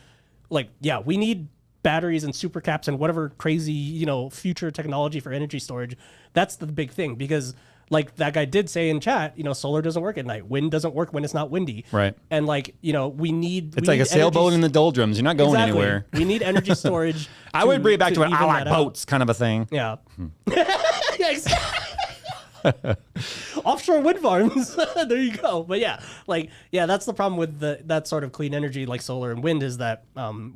we need batteries and supercaps and whatever crazy future technology for energy storage. That's the big thing because. Like that guy did say in chat, solar doesn't work at night. Wind doesn't work when it's not windy. Right. And we need. It's like a sailboat in the doldrums. You're not going anywhere. We need energy storage. I would bring it back to an I like boats kind of a thing. Yeah. Offshore wind farms. There you go. But that's the problem with that sort of clean energy like solar and wind is that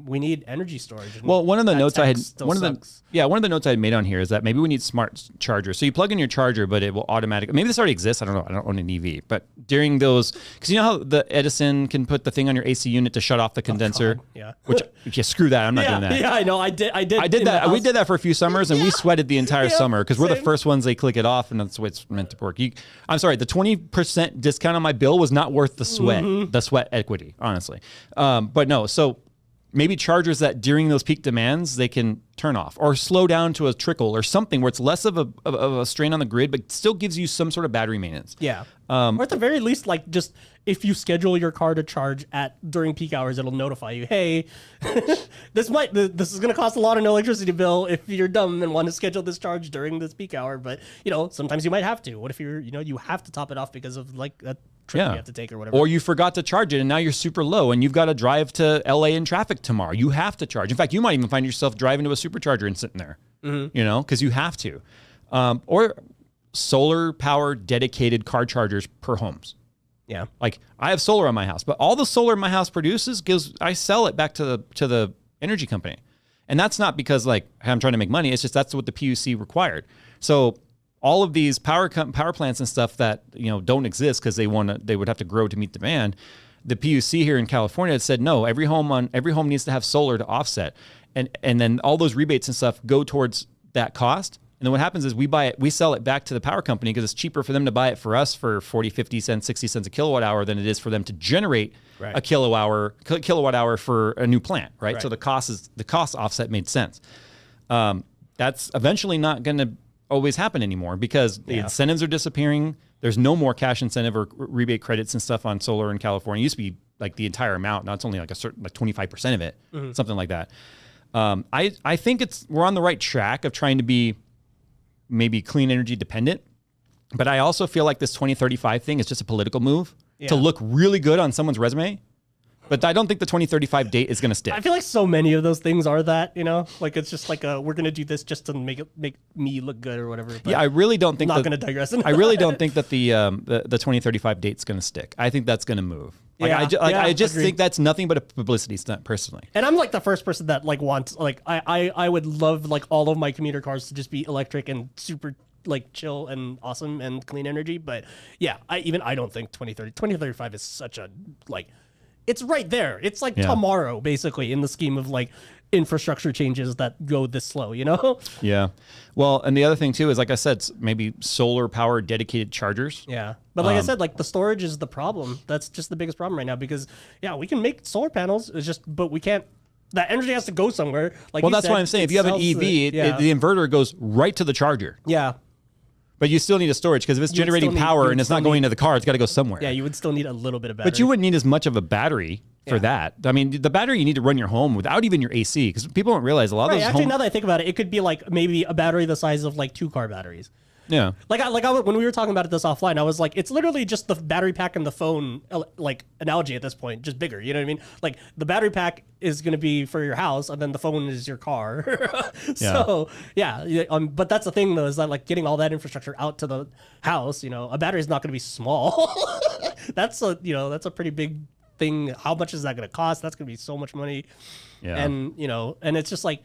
we need energy storage. Well, one of the notes I had one of the notes I had made on here is that maybe we need smart chargers. So you plug in your charger, but it will automatically. Maybe this already exists. I don't know. I don't own an EV, but during those, because you know how the Edison can put the thing on your AC unit to shut off the condenser. Yeah. Which screw that. I'm not doing that. Yeah, I know. I did that. We did that for a few summers, and we sweated the entire summer because we're the first ones they click it off, and that's the way it's meant to work. I'm sorry, the 20% discount on my bill was not worth the sweat, the sweat equity, honestly. But no, so maybe chargers that during those peak demands, they can turn off or slow down to a trickle or something where it's less of a strain on the grid, but still gives you some sort of battery maintenance. Yeah. Or at the very least, like just if you schedule your car to charge during peak hours, it'll notify you, hey, this is going to cost a lot in electricity bill if you're dumb and want to schedule this charge during this peak hour. But, sometimes you might have to. What if you have to top it off because of like a trip you have to take or whatever. Or you forgot to charge it and now you're super low and you've got to drive to LA in traffic tomorrow. You have to charge. In fact, you might even find yourself driving to a supercharger and sitting there, because you have to. Or solar power dedicated car chargers per homes. Yeah. Like I have solar on my house, but all the solar my house produces I sell it back to the energy company. And that's not because like I'm trying to make money. It's just that's what the PUC required. So all of these power plants and stuff that don't exist because they would have to grow to meet demand. The PUC here in California had said no. Every home needs to have solar to offset, and then all those rebates and stuff go towards that cost. And then what happens is we sell it back to the power company because it's cheaper for them to buy it for us for 40, 50 cents, 60 cents a kilowatt hour than it is for them to generate a kilowatt hour for a new plant, right? So the cost offset made sense. That's eventually not going to always happen anymore because the incentives are disappearing. There's no more cash incentive or rebate credits and stuff on solar in California. It used to be like the entire amount. Now it's only like a certain, like 25% of it, something like that. I think we're on the right track of trying to be maybe clean energy dependent, but I also feel like this 2035 thing is just a political move to look really good on someone's resume. But I don't think the 2035 date is going to stick. I feel like so many of those things are that, you know, like it's just like we're going to do this just to make me look good or whatever. But yeah, I really don't think. Not going to digress. I really don't think that the 2035 date's going to stick. I think that's going to move. Like, I just think that's nothing but a publicity stunt, personally. And I'm like the first person that like wants like I would love like all of my commuter cars to just be electric and super like chill and awesome and clean energy. But yeah, I don't think 2035 is such a like. It's right there. It's like tomorrow, basically, in the scheme of like infrastructure changes that go this slow, you know? Yeah. Well, and the other thing too is, like I said, maybe solar power dedicated chargers. Yeah. But like I said, like the storage is the problem. That's just the biggest problem right now because we can make solar panels. It's just, but we can't. That energy has to go somewhere. Like, well, that's why I'm saying if you have an EV, the inverter goes right to the charger. Yeah. But you still need a storage because if it's generating power and it's not going to the car, it's got to go somewhere. Yeah, you would still need a little bit of battery. But you wouldn't need as much of a battery for that. I mean, the battery you need to run your home without even your AC because people don't realize a lot of those actually, now that I think about it, it could be like maybe a battery the size of like 2 car batteries. Yeah. When we were talking about this offline, I was like, it's literally just the battery pack and the phone, like analogy at this point, just bigger. You know what I mean? Like the battery pack is going to be for your house, and then the phone is your car. So but that's the thing though, is that like getting all that infrastructure out to the house, you know, a battery is not going to be small. That's a pretty big thing. How much is that going to cost? That's going to be so much money. Yeah. And you know, and it's just like,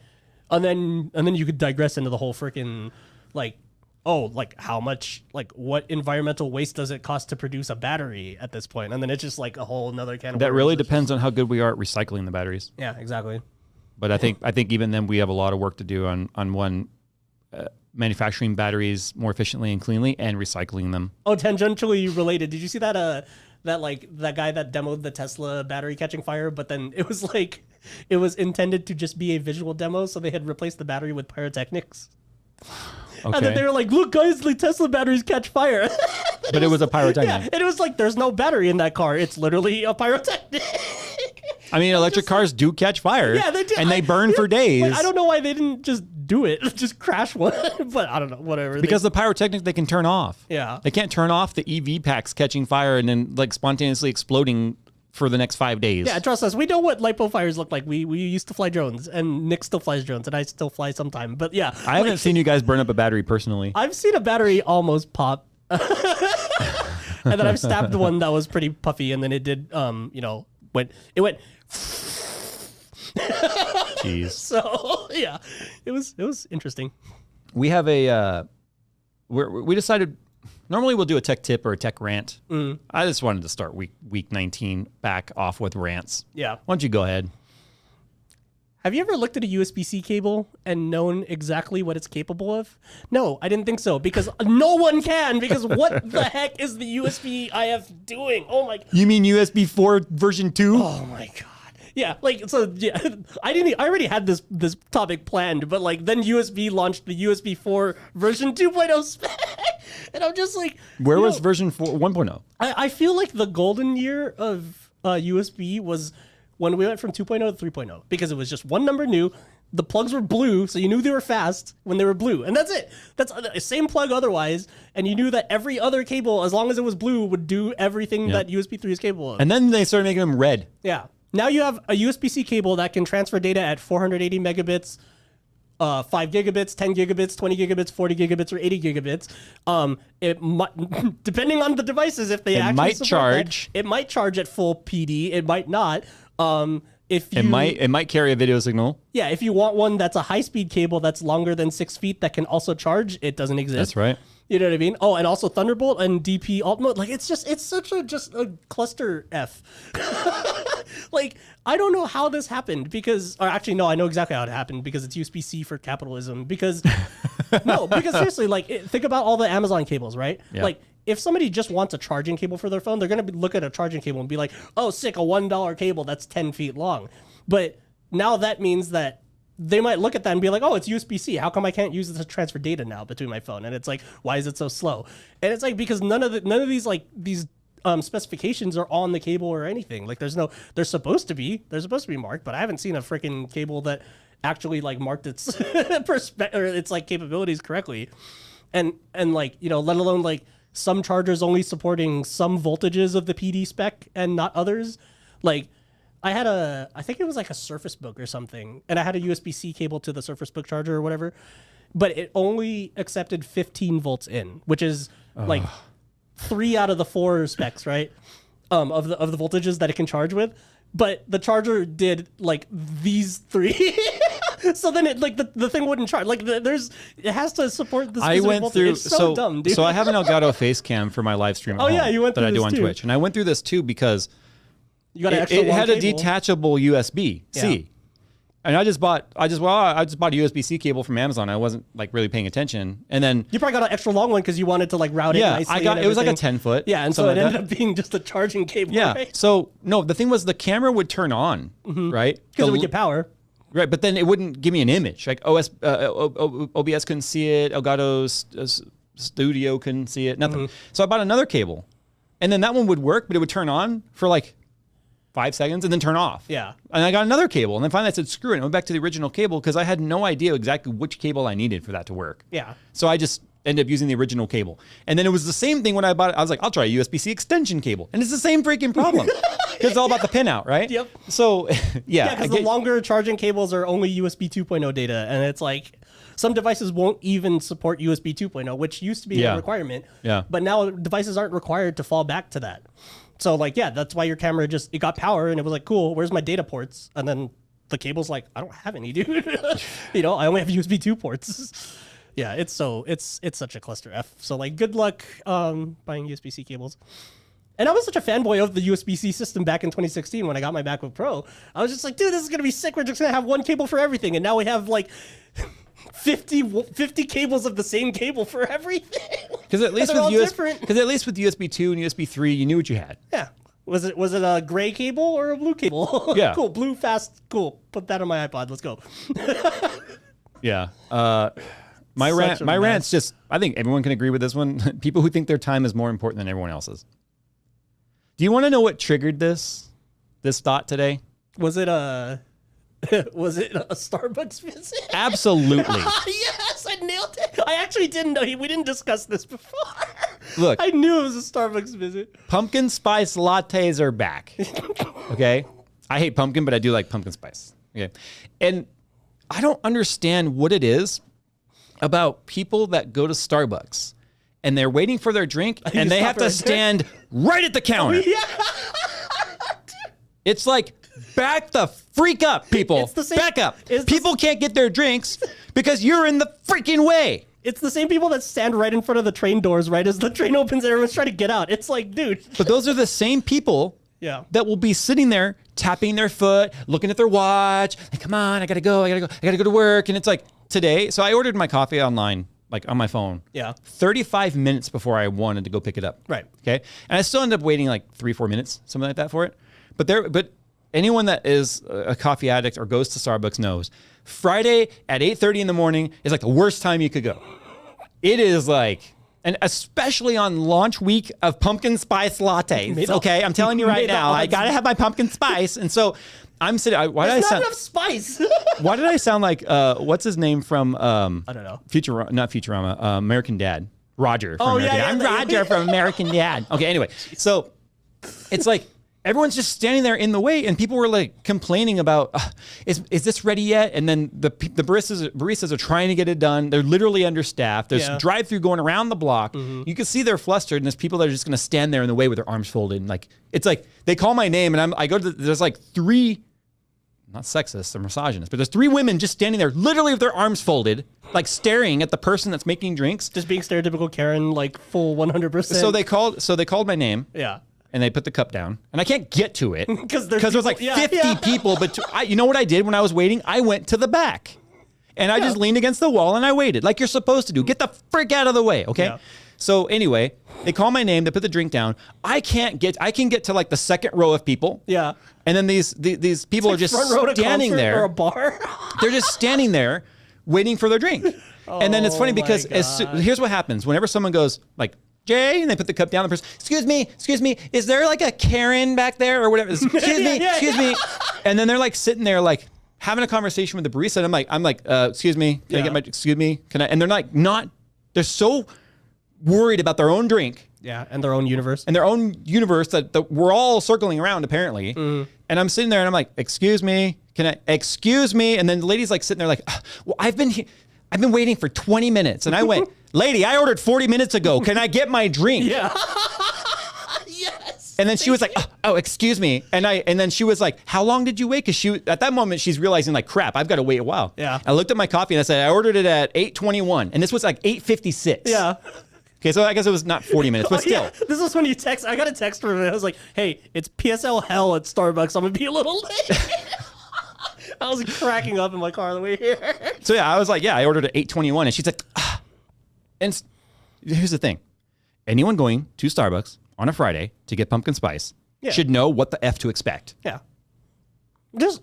and then you could digress into the whole freaking like. Oh, like how much, like what environmental waste does it cost to produce a battery at this point? And then it's just like a whole nother can of worms. That really depends on how good we are at recycling the batteries. Yeah, exactly. But I think even then we have a lot of work to do on manufacturing batteries more efficiently and cleanly and recycling them. Oh, tangentially related. Did you see that that guy that demoed the Tesla battery catching fire, but then it was like it was intended to just be a visual demo, so they had replaced the battery with pyrotechnics. Okay. And then they were like, look, guys, the Tesla batteries catch fire. But it was a pyrotechnic. Yeah, and it was like, there's no battery in that car. It's literally a pyrotechnic. I mean, electric cars do catch fire. Yeah, they do. And they burn for days. Like, I don't know why they didn't just do it. Just crash one. But I don't know, whatever. Because the pyrotechnic, they can turn off. Yeah. They can't turn off the EV packs catching fire and then like spontaneously exploding for the next 5 days. Yeah, trust us. We know what lipo fires look like. We used to fly drones, and Nick still flies drones, and I still fly sometime. But yeah. I haven't seen you guys burn up a battery personally. I've seen a battery almost pop. And then I've stabbed one that was pretty puffy, and then it did, went. Jeez. So, yeah, it was interesting. We have we decided... Normally we'll do a tech tip or a tech rant. I just wanted to start week 19 back off with rants. Yeah. Why don't you go ahead? Have you ever looked at a USB-C cable and known exactly what it's capable of? No, I didn't think so because no one can because what the heck is the USB IF doing? Oh my God. You mean USB 4 version 2? Oh my God. Yeah, like so. Yeah, I already had this topic planned, but like then USB launched the USB 4 version 2.0 spec, and I'm just like, where was version 4 1.0? I feel like the golden year of USB was when we went from 2.0 to 3.0 because it was just one number new. The plugs were blue, so you knew they were fast when they were blue, and that's it. That's the same plug otherwise, and you knew that every other cable, as long as it was blue, would do everything that USB 3 is capable of. And then they started making them red. Yeah. Now you have a USB-C cable that can transfer data at 480 megabits, 5 gigabits, 10 gigabits, 20 gigabits, 40 gigabits, or 80 gigabits. It might, depending on the devices, if they actually might support charge. That, it might charge at full PD. It might not. It might carry a video signal. Yeah, if you want one that's a high-speed cable that's longer than 6 feet that can also charge, it doesn't exist. That's right. You know what I mean? Oh, and also Thunderbolt and DP alt mode. Like, it's such a cluster F. Like, I don't know how this happened because, or actually, no, I know exactly how it happened because it's USB-C for capitalism. Because, no, because seriously, like, think about all the Amazon cables, right? Yeah. Like, if somebody just wants a charging cable for their phone, they're going to look at a charging cable and be like, oh, sick, a $1 cable that's 10 feet long. But now that means that they might look at that and be like, oh, it's USB-C. How come I can't use it to transfer data now between my phone? And it's like, why is it so slow? And it's like, because none of these specifications are on the cable or anything. Like they're supposed to be marked, but I haven't seen a freaking cable that actually like marked its or its like capabilities correctly. And like, you know, let alone like some chargers only supporting some voltages of the PD spec and not others. Like, I think it was like a Surface Book or something, and I had a USB-C cable to the Surface Book charger or whatever, but it only accepted 15 volts in, which is like 3 out of the 4 specs, right? Of the voltages that it can charge with, but the charger did like these 3. So then it like the thing wouldn't charge. Like it has to support the specific I went voltage. through It's so dumb, dude. So I have an Elgato face cam for my live stream at home yeah, you went that through I do this on too. Twitch, and I went through this too because You got an extra it long had a cable. detachable USB-C. Yeah. And I just bought a USB-C cable from Amazon. I wasn't like really paying attention. And then You probably got an extra long one because you wanted to like route it nicely. it was like a everything. 10-foot. Yeah, and so it ended up being just a charging cable. Yeah. Right? So no, the thing was the camera would turn on, right? Because it would get power. Right, but then it wouldn't give me an image. Like OBS couldn't see it. Elgato Studio couldn't see it. Nothing. So I bought another cable, and then that one would work, but it would turn on for like 5 seconds and then turn off. Yeah. And I got another cable, and then finally I said, screw it. I went back to the original cable because I had no idea exactly which cable I needed for that to work. Yeah. So I just ended up using the original cable. And then it was the same thing when I bought it. I was like, I'll try a USB-C extension cable. And it's the same freaking problem. Because it's all about the pinout, right? Yep. So, Yeah, because the longer charging cables are only USB 2.0 data, and it's like some devices won't even support USB 2.0, which used to be a requirement. Yeah. But now devices aren't required to fall back to that. So like, yeah, that's why your camera it got power, and it was like, cool, where's my data ports? And then the cable's like, I don't have any, dude. You know, I only have USB 2 ports. Yeah, it's such a cluster F. So like, good luck buying USB-C cables. And I was such a fanboy of the USB-C system back in 2016 when I got my MacBook Pro. I was just like, dude, this is gonna be sick. We're just gonna have one cable for everything, and now we have like 50 cables of the same cable for everything. Because at least with USB 2 and USB 3, you knew what you had. Yeah. Was it a gray cable or a blue cable? Yeah. Cool. Blue fast. Cool. Put that on my iPod. Let's go. Yeah. My rant's just, I think everyone can agree with this one. People who think their time is more important than everyone else's. Do you want to know what triggered this thought today? Was it a Starbucks visit? Absolutely. Yes, I nailed it. I actually didn't know. We didn't discuss this before. Look. I knew it was a Starbucks visit. Pumpkin spice lattes are back. Okay? I hate pumpkin, but I do like pumpkin spice. Okay? And I don't understand what it is about people that go to Starbucks and they're waiting for their drink and they have to stand right at the counter. Yeah. It's like, back the freak up, people. It's the same, back up. People can't get their drinks because you're in the freaking way. It's the same people that stand right in front of the train doors right as the train opens and everyone's trying to get out. It's like, dude. But those are the same people that will be sitting there tapping their foot, looking at their watch. Like, come on, I gotta go to work. And it's like today. So I ordered my coffee online, like on my phone. Yeah. 35 minutes before I wanted to go pick it up. Right. Okay. And I still ended up waiting like 3-4 minutes, something like that for it. But anyone that is a coffee addict or goes to Starbucks knows Friday at 8:30 in the morning is like the worst time you could go. It is like, and especially on launch week of pumpkin spice lattes. Okay, I'm telling you right now, I gotta have my pumpkin spice. And so I'm sitting. Why did I sound? Not enough spice. Why did I sound like what's his name from? I don't know. Not Futurama. American Dad. Roger. From Oh American yeah, Dad. I'm Roger from American Dad. Okay. Anyway, so it's like. Everyone's just standing there in the way, and people were like complaining about, is this ready yet? And then the baristas are trying to get it done. They're literally understaffed. There's drive-through going around the block. Mm-hmm. You can see they're flustered, and there's people that are just going to stand there in the way with their arms folded. And like it's like they call my name, and I go to there's like 3 not sexist, they're misogynist, but there's 3 women just standing there, literally with their arms folded, like staring at the person that's making drinks. Just being stereotypical Karen, like full 100%. So they called my name. Yeah. And they put the cup down, and I can't get to it because there's like 50 people. But you know what I did when I was waiting? I went to the back, and I just leaned against the wall and I waited, like you're supposed to do. Get the frick out of the way, okay? Yeah. So anyway, they call my name. They put the drink down. I can get to like the second row of people. Yeah. And then these people are just standing there. Or a bar. They're just standing there, waiting for their drink. And then it's funny because here's what happens whenever someone goes like, Jay, and they put the cup down. The person, excuse me, is there like a Karen back there or whatever? Excuse me. And then they're like sitting there like having a conversation with the barista. And I'm like, excuse me, can I get my, excuse me, can I? And they're like they're so worried about their own drink. Yeah, and their own universe. And their own universe that we're all circling around apparently. Mm. And I'm sitting there and I'm like, excuse me, excuse me. And then the lady's like sitting there like, well, I've been waiting for 20 minutes. And I went, lady, I ordered 40 minutes ago. Can I get my drink? Yeah. Yes. And then she was like, oh, excuse me. And then she was like, how long did you wait? Because at that moment, she's realizing like, crap, I've got to wait a while. Yeah. I looked at my coffee and I said, I ordered it at 8:21. And this was like 8:56. Yeah. Okay, so I guess it was not 40 minutes, but still. Yeah. This was when you text. I got a text from him. I was like, hey, it's PSL hell at Starbucks. I'm going to be a little late. I was cracking up in my car on the way here. So yeah, I was like, yeah, I ordered at 8:21. And she's like, And here's the thing. Anyone going to Starbucks on a Friday to get pumpkin spice should know what the F to expect. Yeah. Just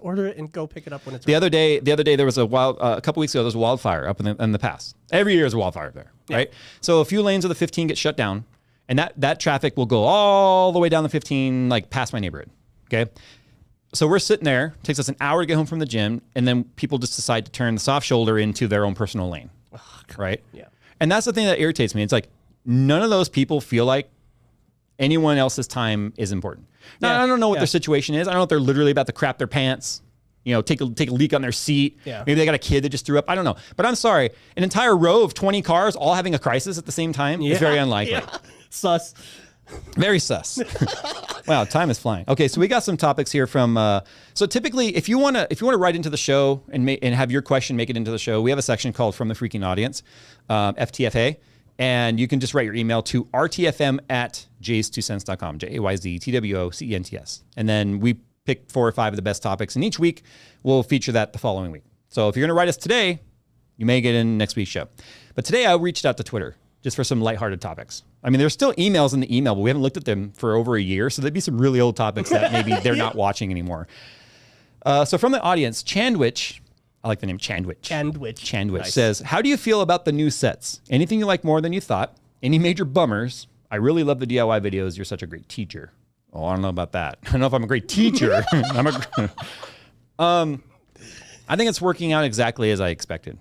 order it and go pick it up when it's ready. The other day there was a couple weeks ago, there was a wildfire up in the pass. Every year there's a wildfire up there, right? So a few lanes of the 15 get shut down, and that traffic will go all the way down the 15, like past my neighborhood, okay? So we're sitting there, it takes us an hour to get home from the gym, and then people just decide to turn the soft shoulder into their own personal lane, right? Yeah. And that's the thing that irritates me. It's like, none of those people feel like anyone else's time is important. Now, I don't know what their situation is. I don't know if they're literally about to crap their pants, take a leak on their seat. Yeah. Maybe they got a kid that just threw up. I don't know. But I'm sorry. An entire row of 20 cars all having a crisis at the same time is very unlikely. Yeah. Sus. Very sus. Wow, time is flying. Okay, so we got some topics here from. So typically, if you want to write into the show and have your question make it into the show, we have a section called From the Freaking Audience, FTFA. And you can just write your email to rtfm@JayzTwoCents.com, JayzTwoCents. And then we pick 4 or 5 of the best topics. And each week, we'll feature that the following week. So if you're going to write us today, you may get in next week's show. But today, I reached out to Twitter just for some lighthearted topics. I mean, there's still emails in the email, but we haven't looked at them for over a year. So there'd be some really old topics that maybe they're not watching anymore. So from the audience, Chandwich, I like the name Chandwich. Chandwich nice. Says, how do you feel about the new sets? Anything you like more than you thought? Any major bummers? I really love the DIY videos. You're such a great teacher. Oh, I don't know about that. I don't know if I'm a great teacher. I think it's working out exactly as I expected.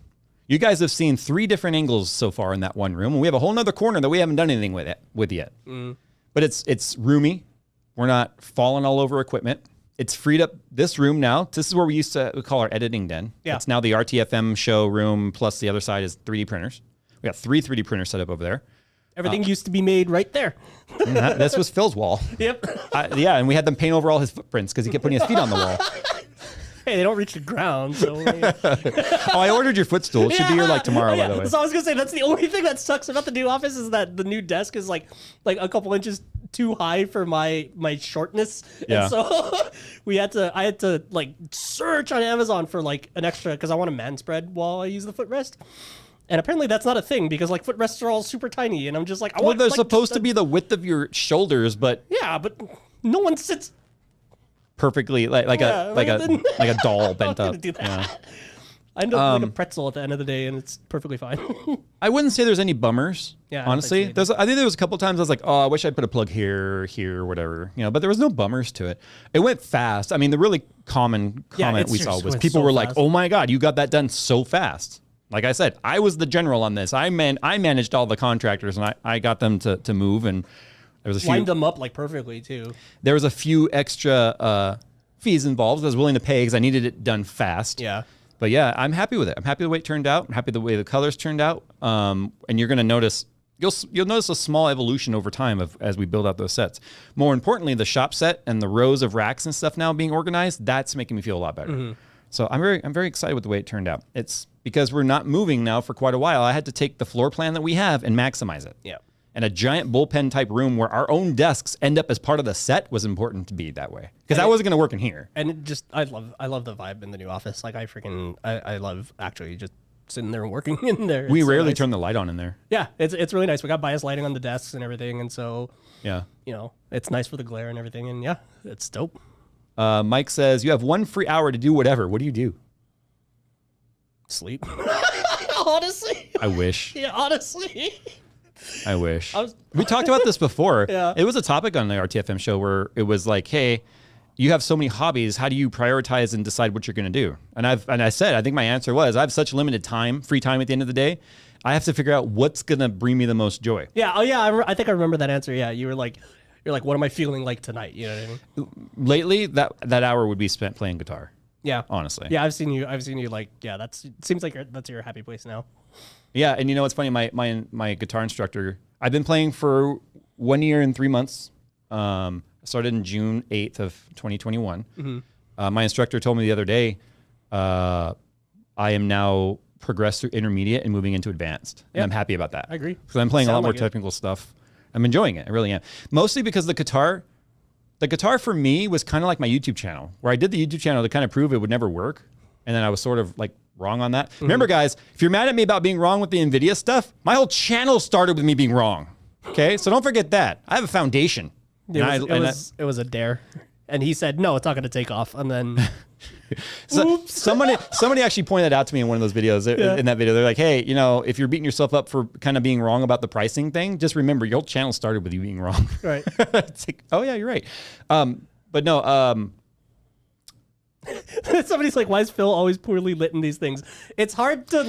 You guys have seen 3 different angles so far in that one room. And we have a whole nother corner that we haven't done anything with yet. Mm. But it's roomy. We're not falling all over equipment. It's freed up this room now. This is where we used to call our editing den. Yeah. It's now the RTFM show room, plus the other side is 3D printers. We got 3 3D printers set up over there. Everything used to be made right there. This was Phil's wall. Yep. And we had them paint over all his footprints because he kept putting his feet on the wall. Hey, they don't reach the ground. So I ordered your footstool. It should be here like tomorrow, by the way. So I was going to say, that's the only thing that sucks about the new office is that the new desk is like a couple inches too high for my shortness. Yeah. And so I had to like search on Amazon for like an extra, because I want a man spread while I use the footrest. And apparently that's not a thing because like footrests are all super tiny. And I'm just like, they're supposed to be the width of your shoulders, but. Yeah, but no one sits perfectly like a doll bent up. Do that. Yeah. I end up like a pretzel at the end of the day, and it's perfectly fine. I wouldn't say there's any bummers. Yeah, honestly, I think there was a couple times I was like, oh, I wish I'd put a plug here, whatever, but there was no bummers to it. It went fast. I mean, the really common comment we saw was people were like, oh my god, you got that done so fast. Like I said, I was the general on this. I managed all the contractors, and I got them to move, and there was a few, lined them up like perfectly too. There was a few extra fees involved I was willing to pay because I needed it done fast. Yeah. But yeah, I'm happy with it. I'm happy the way it turned out. I'm happy the way the colors turned out. And you're going to notice, you'll notice a small evolution over time as we build out those sets. More importantly, the shop set and the rows of racks and stuff now being organized, that's making me feel a lot better. So I'm very excited with the way it turned out. It's because we're not moving now for quite a while. I had to take the floor plan that we have and maximize it. Yeah. And a giant bullpen type room where our own desks end up as part of the set was important to be that way, because that wasn't going to work in here. And it just, I love the vibe in the new office. Like I love actually just sitting there and working in there. We It's so rarely nice. turn the light on in there. Yeah, it's really nice. We got bias lighting on the desks and everything, and so Yeah. it's nice for the glare and everything. And yeah, it's dope. Mike says you have 1 free hour to do whatever. What do you do? Sleep. Honestly. I wish. Yeah, honestly. I wish. We talked about this before. Yeah. It was a topic on the RTFM show where it was like, hey, you have so many hobbies. How do you prioritize and decide what you're going to do? And I said, I think my answer was, I have such limited time, free time at the end of the day. I have to figure out what's going to bring me the most joy. Yeah. Oh yeah. I think I remember that answer. Yeah. You're like, what am I feeling like tonight? You know what I mean? Lately, that hour would be spent playing guitar. Yeah. Honestly. Yeah. I've seen you like, yeah, it seems like that's your happy place now. Yeah. And you know what's funny? My guitar instructor, I've been playing for 1 year and 3 months. Started in June 8th of 2021. My instructor told me the other day, I am now progressed through intermediate and moving into advanced. And I'm happy about that. I agree. Because I'm playing a lot Sound more like it. technical stuff. I'm enjoying it. I really am. Mostly because the guitar for me was kind of like my YouTube channel, where I did the YouTube channel to kind of prove it would never work. And then I was sort of like wrong on that. Remember, guys, if you're mad at me about being wrong with the Nvidia stuff, my whole channel started with me being wrong. Okay? So don't forget that. I have a foundation. It was a dare, and he said no, it's not going to take off, and then somebody actually pointed that out to me in one of those videos. In that video, they're like, hey, if you're beating yourself up for kind of being wrong about the pricing thing, just remember your whole channel started with you being wrong. Right. It's like, oh yeah, you're right. But no, somebody's like, why is Phil always poorly lit in these things? It's hard to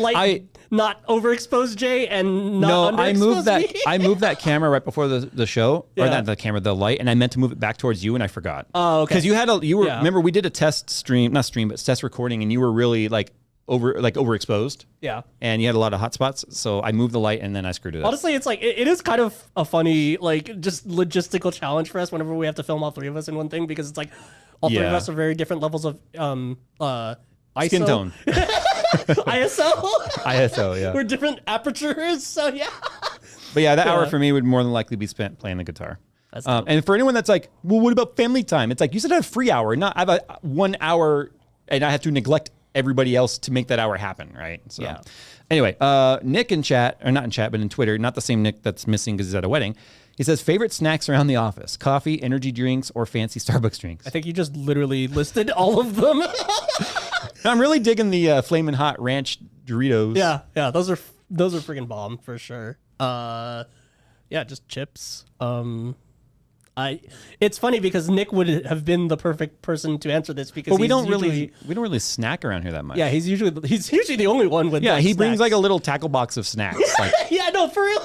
not overexpose Jay and not underexpose me. I moved that camera right before the show, or not the camera, the light, and I meant to move it back towards you, and I forgot. Oh, okay. Because remember we did a test recording, and you were really overexposed. Yeah. And you had a lot of hot spots, so I moved the light and then I screwed it up. Honestly, it's like it is kind of a funny just logistical challenge for us whenever we have to film all three of us in one thing, because it's like all three of us are very different levels of ISO. Skin tone. ISO, yeah. We're different apertures, so yeah. But yeah, that hour for me would more than likely be spent playing the guitar. That's dope. And for anyone that's like, well, what about family time? It's like, you said I have a free hour, not I have a 1 hour, and I have to neglect everybody else to make that hour happen, right? So Yeah. Anyway, Nick in chat, or not in chat, but in Twitter, not the same Nick that's missing because he's at a wedding. He says, favorite snacks around the office, coffee, energy drinks, or fancy Starbucks drinks. I think you just literally listed all of them. I'm really digging the Flamin' Hot Ranch Doritos. Yeah, those are freaking bomb for sure. Yeah, just chips. It's funny because Nick would have been the perfect person to answer this, because we don't really snack around here that much. Yeah, he's usually the only one with. Yeah, like, he brings snacks. like a little tackle box of snacks. Like, yeah, no, for real.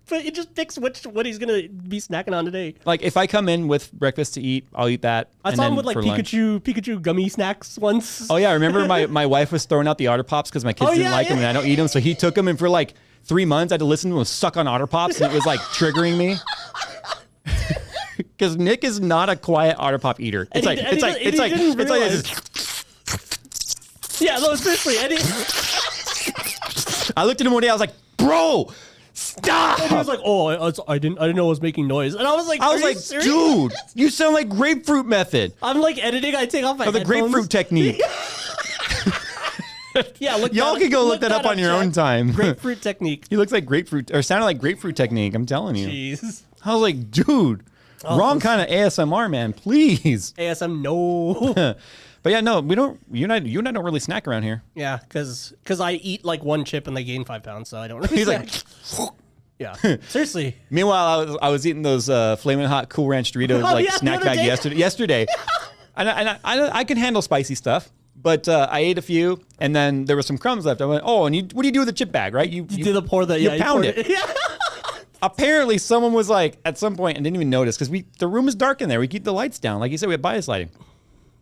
He just picks what he's gonna be snacking on today. like if I come in with breakfast to eat, I'll eat that. I saw him with like Pikachu gummy snacks once. Oh yeah, I remember my wife was throwing out the Otter Pops because my kids didn't like them and I don't eat them, so he took them, and for like 3 months I had to listen to him suck on Otter Pops, and it was like triggering me. Because Nick is not a quiet Otter Pop eater. It's like yeah, no, seriously. I looked at him one day, I was like, bro, stop. And he was like, oh, I didn't know I was making noise. And I was like, serious? Dude, you sound like Grapefruit Method. I'm like editing, I take off my the headphones. Grapefruit technique. Yeah, y'all can go look that up on your own time. Grapefruit technique. He looks like Grapefruit, or sounded like Grapefruit technique, I'm telling you. Jeez. I was like, dude, wrong kind of ASMR, man, please. ASM, no. But yeah, no, we don't. You and I don't really snack around here. Yeah, because I eat like one chip and they gain 5 pounds, so I don't really He's snack. like, yeah, seriously. Meanwhile, I was eating those Flamin' Hot Cool Ranch Doritos snack bag yesterday. And I can handle spicy stuff, but I ate a few, and then there was some crumbs left. I went, oh, and what do you do with the chip bag, right? You pound it. Yeah. Apparently, someone was like, at some point, and didn't even notice, because the room is dark in there. We keep the lights down. Like you said, we have bias lighting.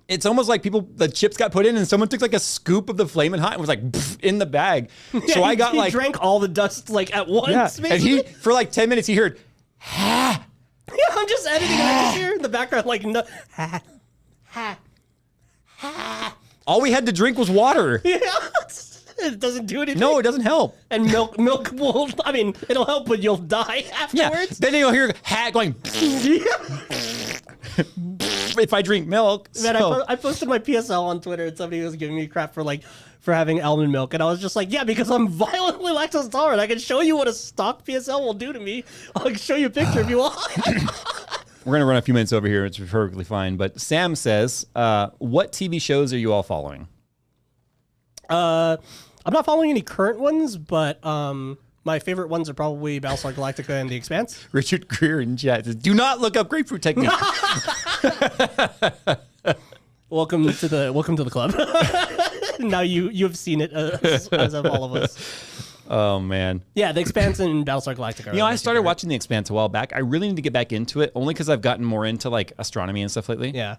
it's almost like the chips got put in and someone took like a scoop of the Flamin' Hot and was like in the bag. So I got he drank all the dust like at once. Yeah. And for like 10 minutes he heard, ha. Yeah, I'm just editing and I just hear in the background like no, ha, ha, ha. All we had to drink was water. Yeah. It doesn't do anything. No, it doesn't help. And milk will, I mean, it'll help, but you'll die afterwards. Yeah. Then you'll hear hat going. If I drink milk. Man, I posted my PSL on Twitter and somebody was giving me crap for having almond milk. And I was just like, yeah, because I'm violently lactose intolerant. I can show you what a stock PSL will do to me. I'll show you a picture if you want. We're going to run a few minutes over here. It's perfectly fine. But Sam says, what TV shows are you all following? I'm not following any current ones, but my favorite ones are probably Battlestar Galactica and The Expanse. Richard Greer in chat says, do not look up grapefruit technique. Welcome to the club. Now you've seen it as have all of us. Oh man. Yeah, The Expanse and Battlestar Galactica. You know, I started watching The Expanse a while back. I really need to get back into it, only because I've gotten more into like astronomy and stuff lately. Yeah.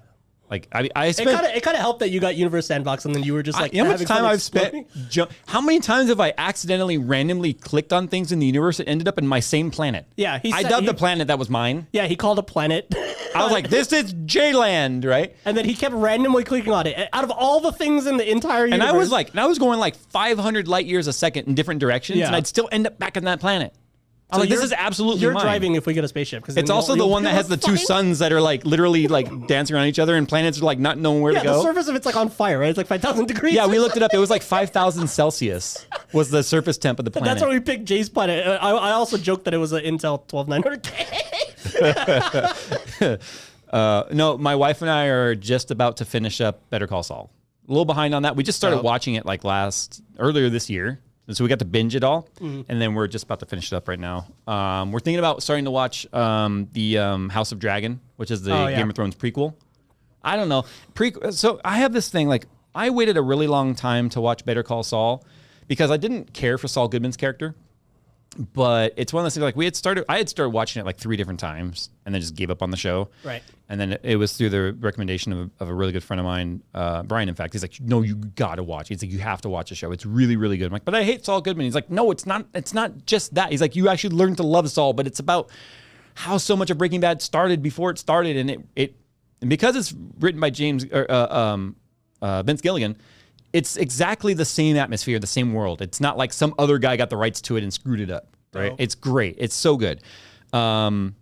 Like I spent. It kind of helped that you got Universe Sandbox and then you were just like, you know how much time I've spent? How many times have I accidentally randomly clicked on things in the universe that ended up in my same planet? Yeah, I dubbed the planet that was mine. Yeah, he called a planet. I was like, this is J-Land, right? And then he kept randomly clicking on it. Out of all the things in the entire universe. And I was going like 500 light years a second in different directions, and I'd still end up back in that planet. I was like, this is absolutely You're mine. driving if we get a spaceship. It's also the one that has the two suns that are like literally like dancing around each other, and planets are like not knowing where to go. The surface of it's like on fire, right? It's like 5,000 degrees. Yeah, we looked it up. It was like 5,000 Celsius was the surface temp of the planet. That's why we picked Jay's planet. I also joked that it was an Intel 12900K. No, my wife and I are just about to finish up Better Call Saul. A little behind on that. We just started watching it like earlier this year. And so we got to binge it all, and then we're just about to finish it up right now. We're thinking about starting to watch the House of Dragon, which is the Game of Thrones prequel. I don't know. So I have this thing, like, I waited a really long time to watch Better Call Saul because I didn't care for Saul Goodman's character. But it's one of those things, like, I had started watching it like 3 different times and then just gave up on the show. Right. And then it was through the recommendation of a really good friend of mine, Brian, in fact. He's like, no, you got to watch it. He's like, you have to watch the show. It's really, really good. I'm like, but I hate Saul Goodman. He's like, no, it's not just that. He's like, you actually learn to love Saul, but it's about how so much of Breaking Bad started before it started. And and because it's written by Vince Gilligan, it's exactly the same atmosphere, the same world. It's not like some other guy got the rights to it and screwed it up, right? Oh. It's great. It's so good. In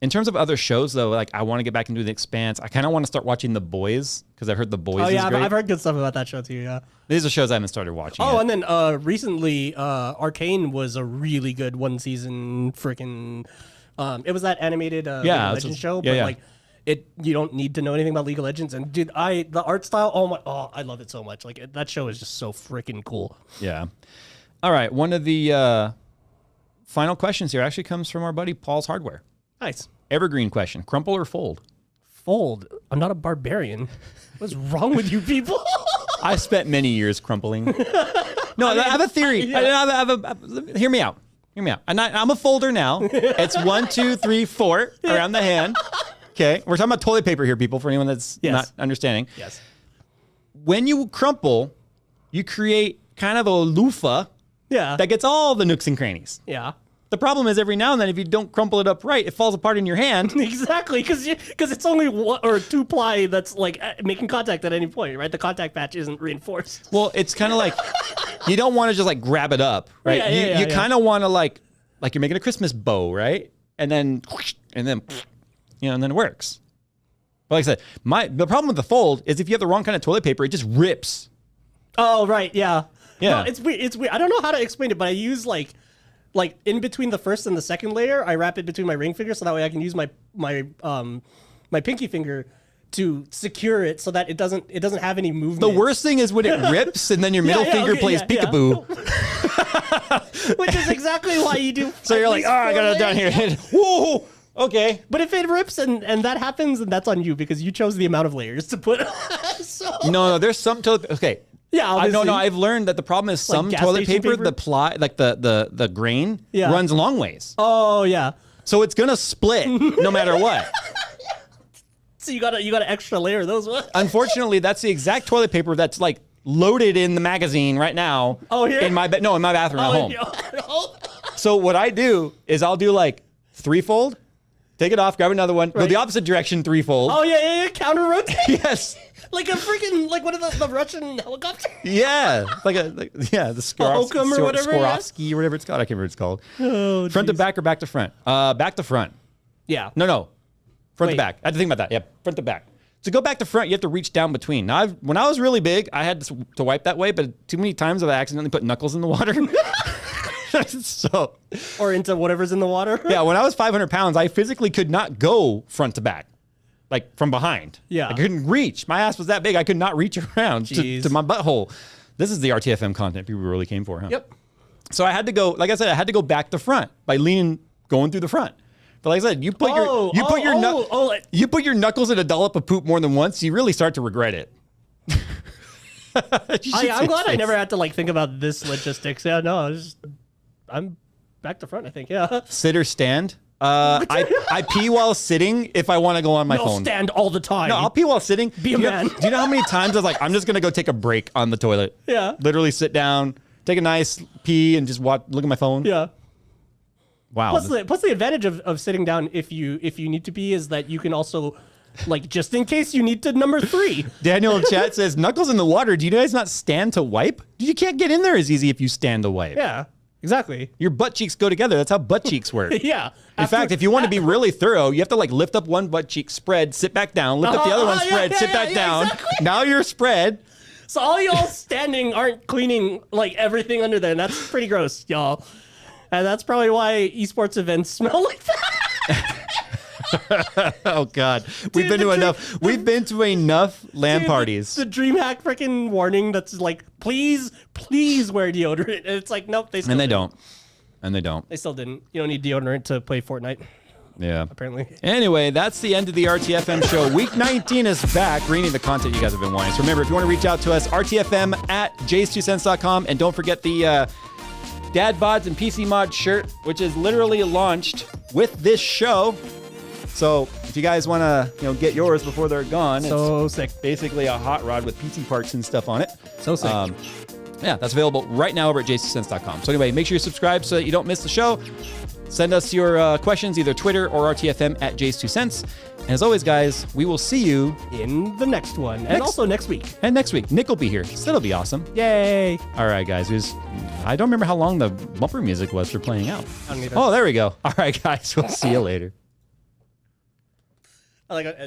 terms of other shows, though, like I want to get back into The Expanse. I kind of want to start watching The Boys because I've heard The Boys is great. I've heard good stuff about that show too, yeah. These are shows I haven't started watching yet. And then recently, Arcane was a really good one-season freaking... it was that animated League of Legends show, but like... you don't need to know anything about League of Legends. And dude, the art style, I love it so much. Like that show is just so freaking cool. Yeah. All right. One of the final questions here actually comes from our buddy Paul's Hardware. Nice. Evergreen question: crumple or fold? Fold. I'm not a barbarian. What's wrong with you people? I spent many years crumpling. No, I have a theory. Yeah. Hear me out. I'm a folder now. It's 1, 2, 3, 4 around the hand. Okay, we're talking about toilet paper here, people, for anyone that's not understanding. Yes. When you crumple, you create kind of a loofah that gets all the nooks and crannies. Yeah. The problem is every now and then, if you don't crumple it up right, it falls apart in your hand. Exactly, because it's only 1 or 2 ply that's like making contact at any point, right? The contact patch isn't reinforced. Well, it's kind of like you don't want to just like grab it up, right? You kind of want to like you're making a Christmas bow, right? And then and then it works. But like I said, the problem with the fold is if you have the wrong kind of toilet paper, it just rips. Oh, right, yeah. Yeah. No, it's weird. It's weird. I don't know how to explain it, but I use like in between the first and the second layer, I wrap it between my ring finger so that way I can use my pinky finger to secure it so that it doesn't have any movement. The worst thing is when it rips and then your middle finger plays peekaboo. Which is exactly why you do. So you're like, I got it down here. Whoa. Okay. But if it rips and that happens, then that's on you because you chose the amount of layers to put. No, there's some toilet. Okay. Yeah, obviously. No, I've learned that the problem is some toilet paper, the ply, like the grain runs long ways. Oh, yeah. So it's going to split no matter what. So you got an extra layer of those ones. Unfortunately, that's the exact toilet paper that's like loaded in the magazine right now. Oh, here? In my in my bathroom at home. At home? So what I do is I'll do like threefold, take it off, grab another one, go the opposite direction, threefold. Oh yeah. Counter rotate. Yes. Like a freaking one of the Russian helicopter. Yeah, the Hokum or whatever, Skorovsky or whatever it's called. I can't remember what it's called. Oh, front to back or back to front? Back to front. Yeah. No. Front Wait. to back. I had to think about that. Yeah, front to back. To go back to front, you have to reach down between. Now, when I was really big, I had to wipe that way, but too many times I've accidentally put knuckles in the water. So, or into whatever's in the water. yeah, when I was 500 pounds, I physically could not go front to back, like from behind. Yeah. I couldn't reach. My ass was that big. I could not reach around to my butthole. This is the RTFM content people really came for, huh? Yep. So I had to go, like I said, I had to go back to front by going through the front. But like I said, you put your knuckles in a dollop of poop more than once, you really start to regret it. I'm glad I never had to like think about this logistics. Yeah, no, I'm back to front, I think. Yeah. Sit or stand. I pee while sitting if I want to go on my phone. Stand all the time. No, I'll pee while sitting. Be a man. Do you know how many times I was like, I'm just gonna go take a break on the toilet? Yeah. Literally sit down, take a nice pee, and just look at my phone. Yeah. Wow. Plus the advantage of sitting down if you need to pee is that you can also, like, just in case you need to number 3. Daniel in chat says, knuckles in the water. Do you guys not stand to wipe? You can't get in there as easy if you stand to wipe. Yeah, exactly. Your butt cheeks go together. That's how butt cheeks work. Yeah. In fact, if you want to be really thorough, you have to like lift up one butt cheek, spread, sit back down, lift up the other one, spread, sit back down. Exactly. Now you're spread. So all y'all standing aren't cleaning like everything under there, and that's pretty gross, y'all. And that's probably why esports events smell like that. Oh God, we've been to enough LAN parties. The DreamHack freaking warning that's like, please wear deodorant. And it's like, nope, they don't. They still didn't. You don't need deodorant to play Fortnite. Yeah. Apparently. Anyway, that's the end of the RTFM show. Week 19 is back, bringing the content you guys have been wanting. So remember, if you want to reach out to us, RTFM at JayzTwoCents.com, and don't forget the Dad Bods and PC Mod shirt, which is literally launched with this show. So if you guys want to, get yours before they're gone, it's sick. Basically a hot rod with PT parts and stuff on it. So sick. Yeah, that's available right now over at JayzTwoCents.com. So anyway, make sure you subscribe so that you don't miss the show. Send us your questions, either Twitter or RTFM at JayzTwoCents. And as always, guys, we will see you in the next one. And also next week. And next week. Nick will be here. So that'll be awesome. Yay. All right, guys. I don't remember how long the bumper music was for playing out. I don't either. Oh, there we go. All right, guys. We'll see you later. I like it.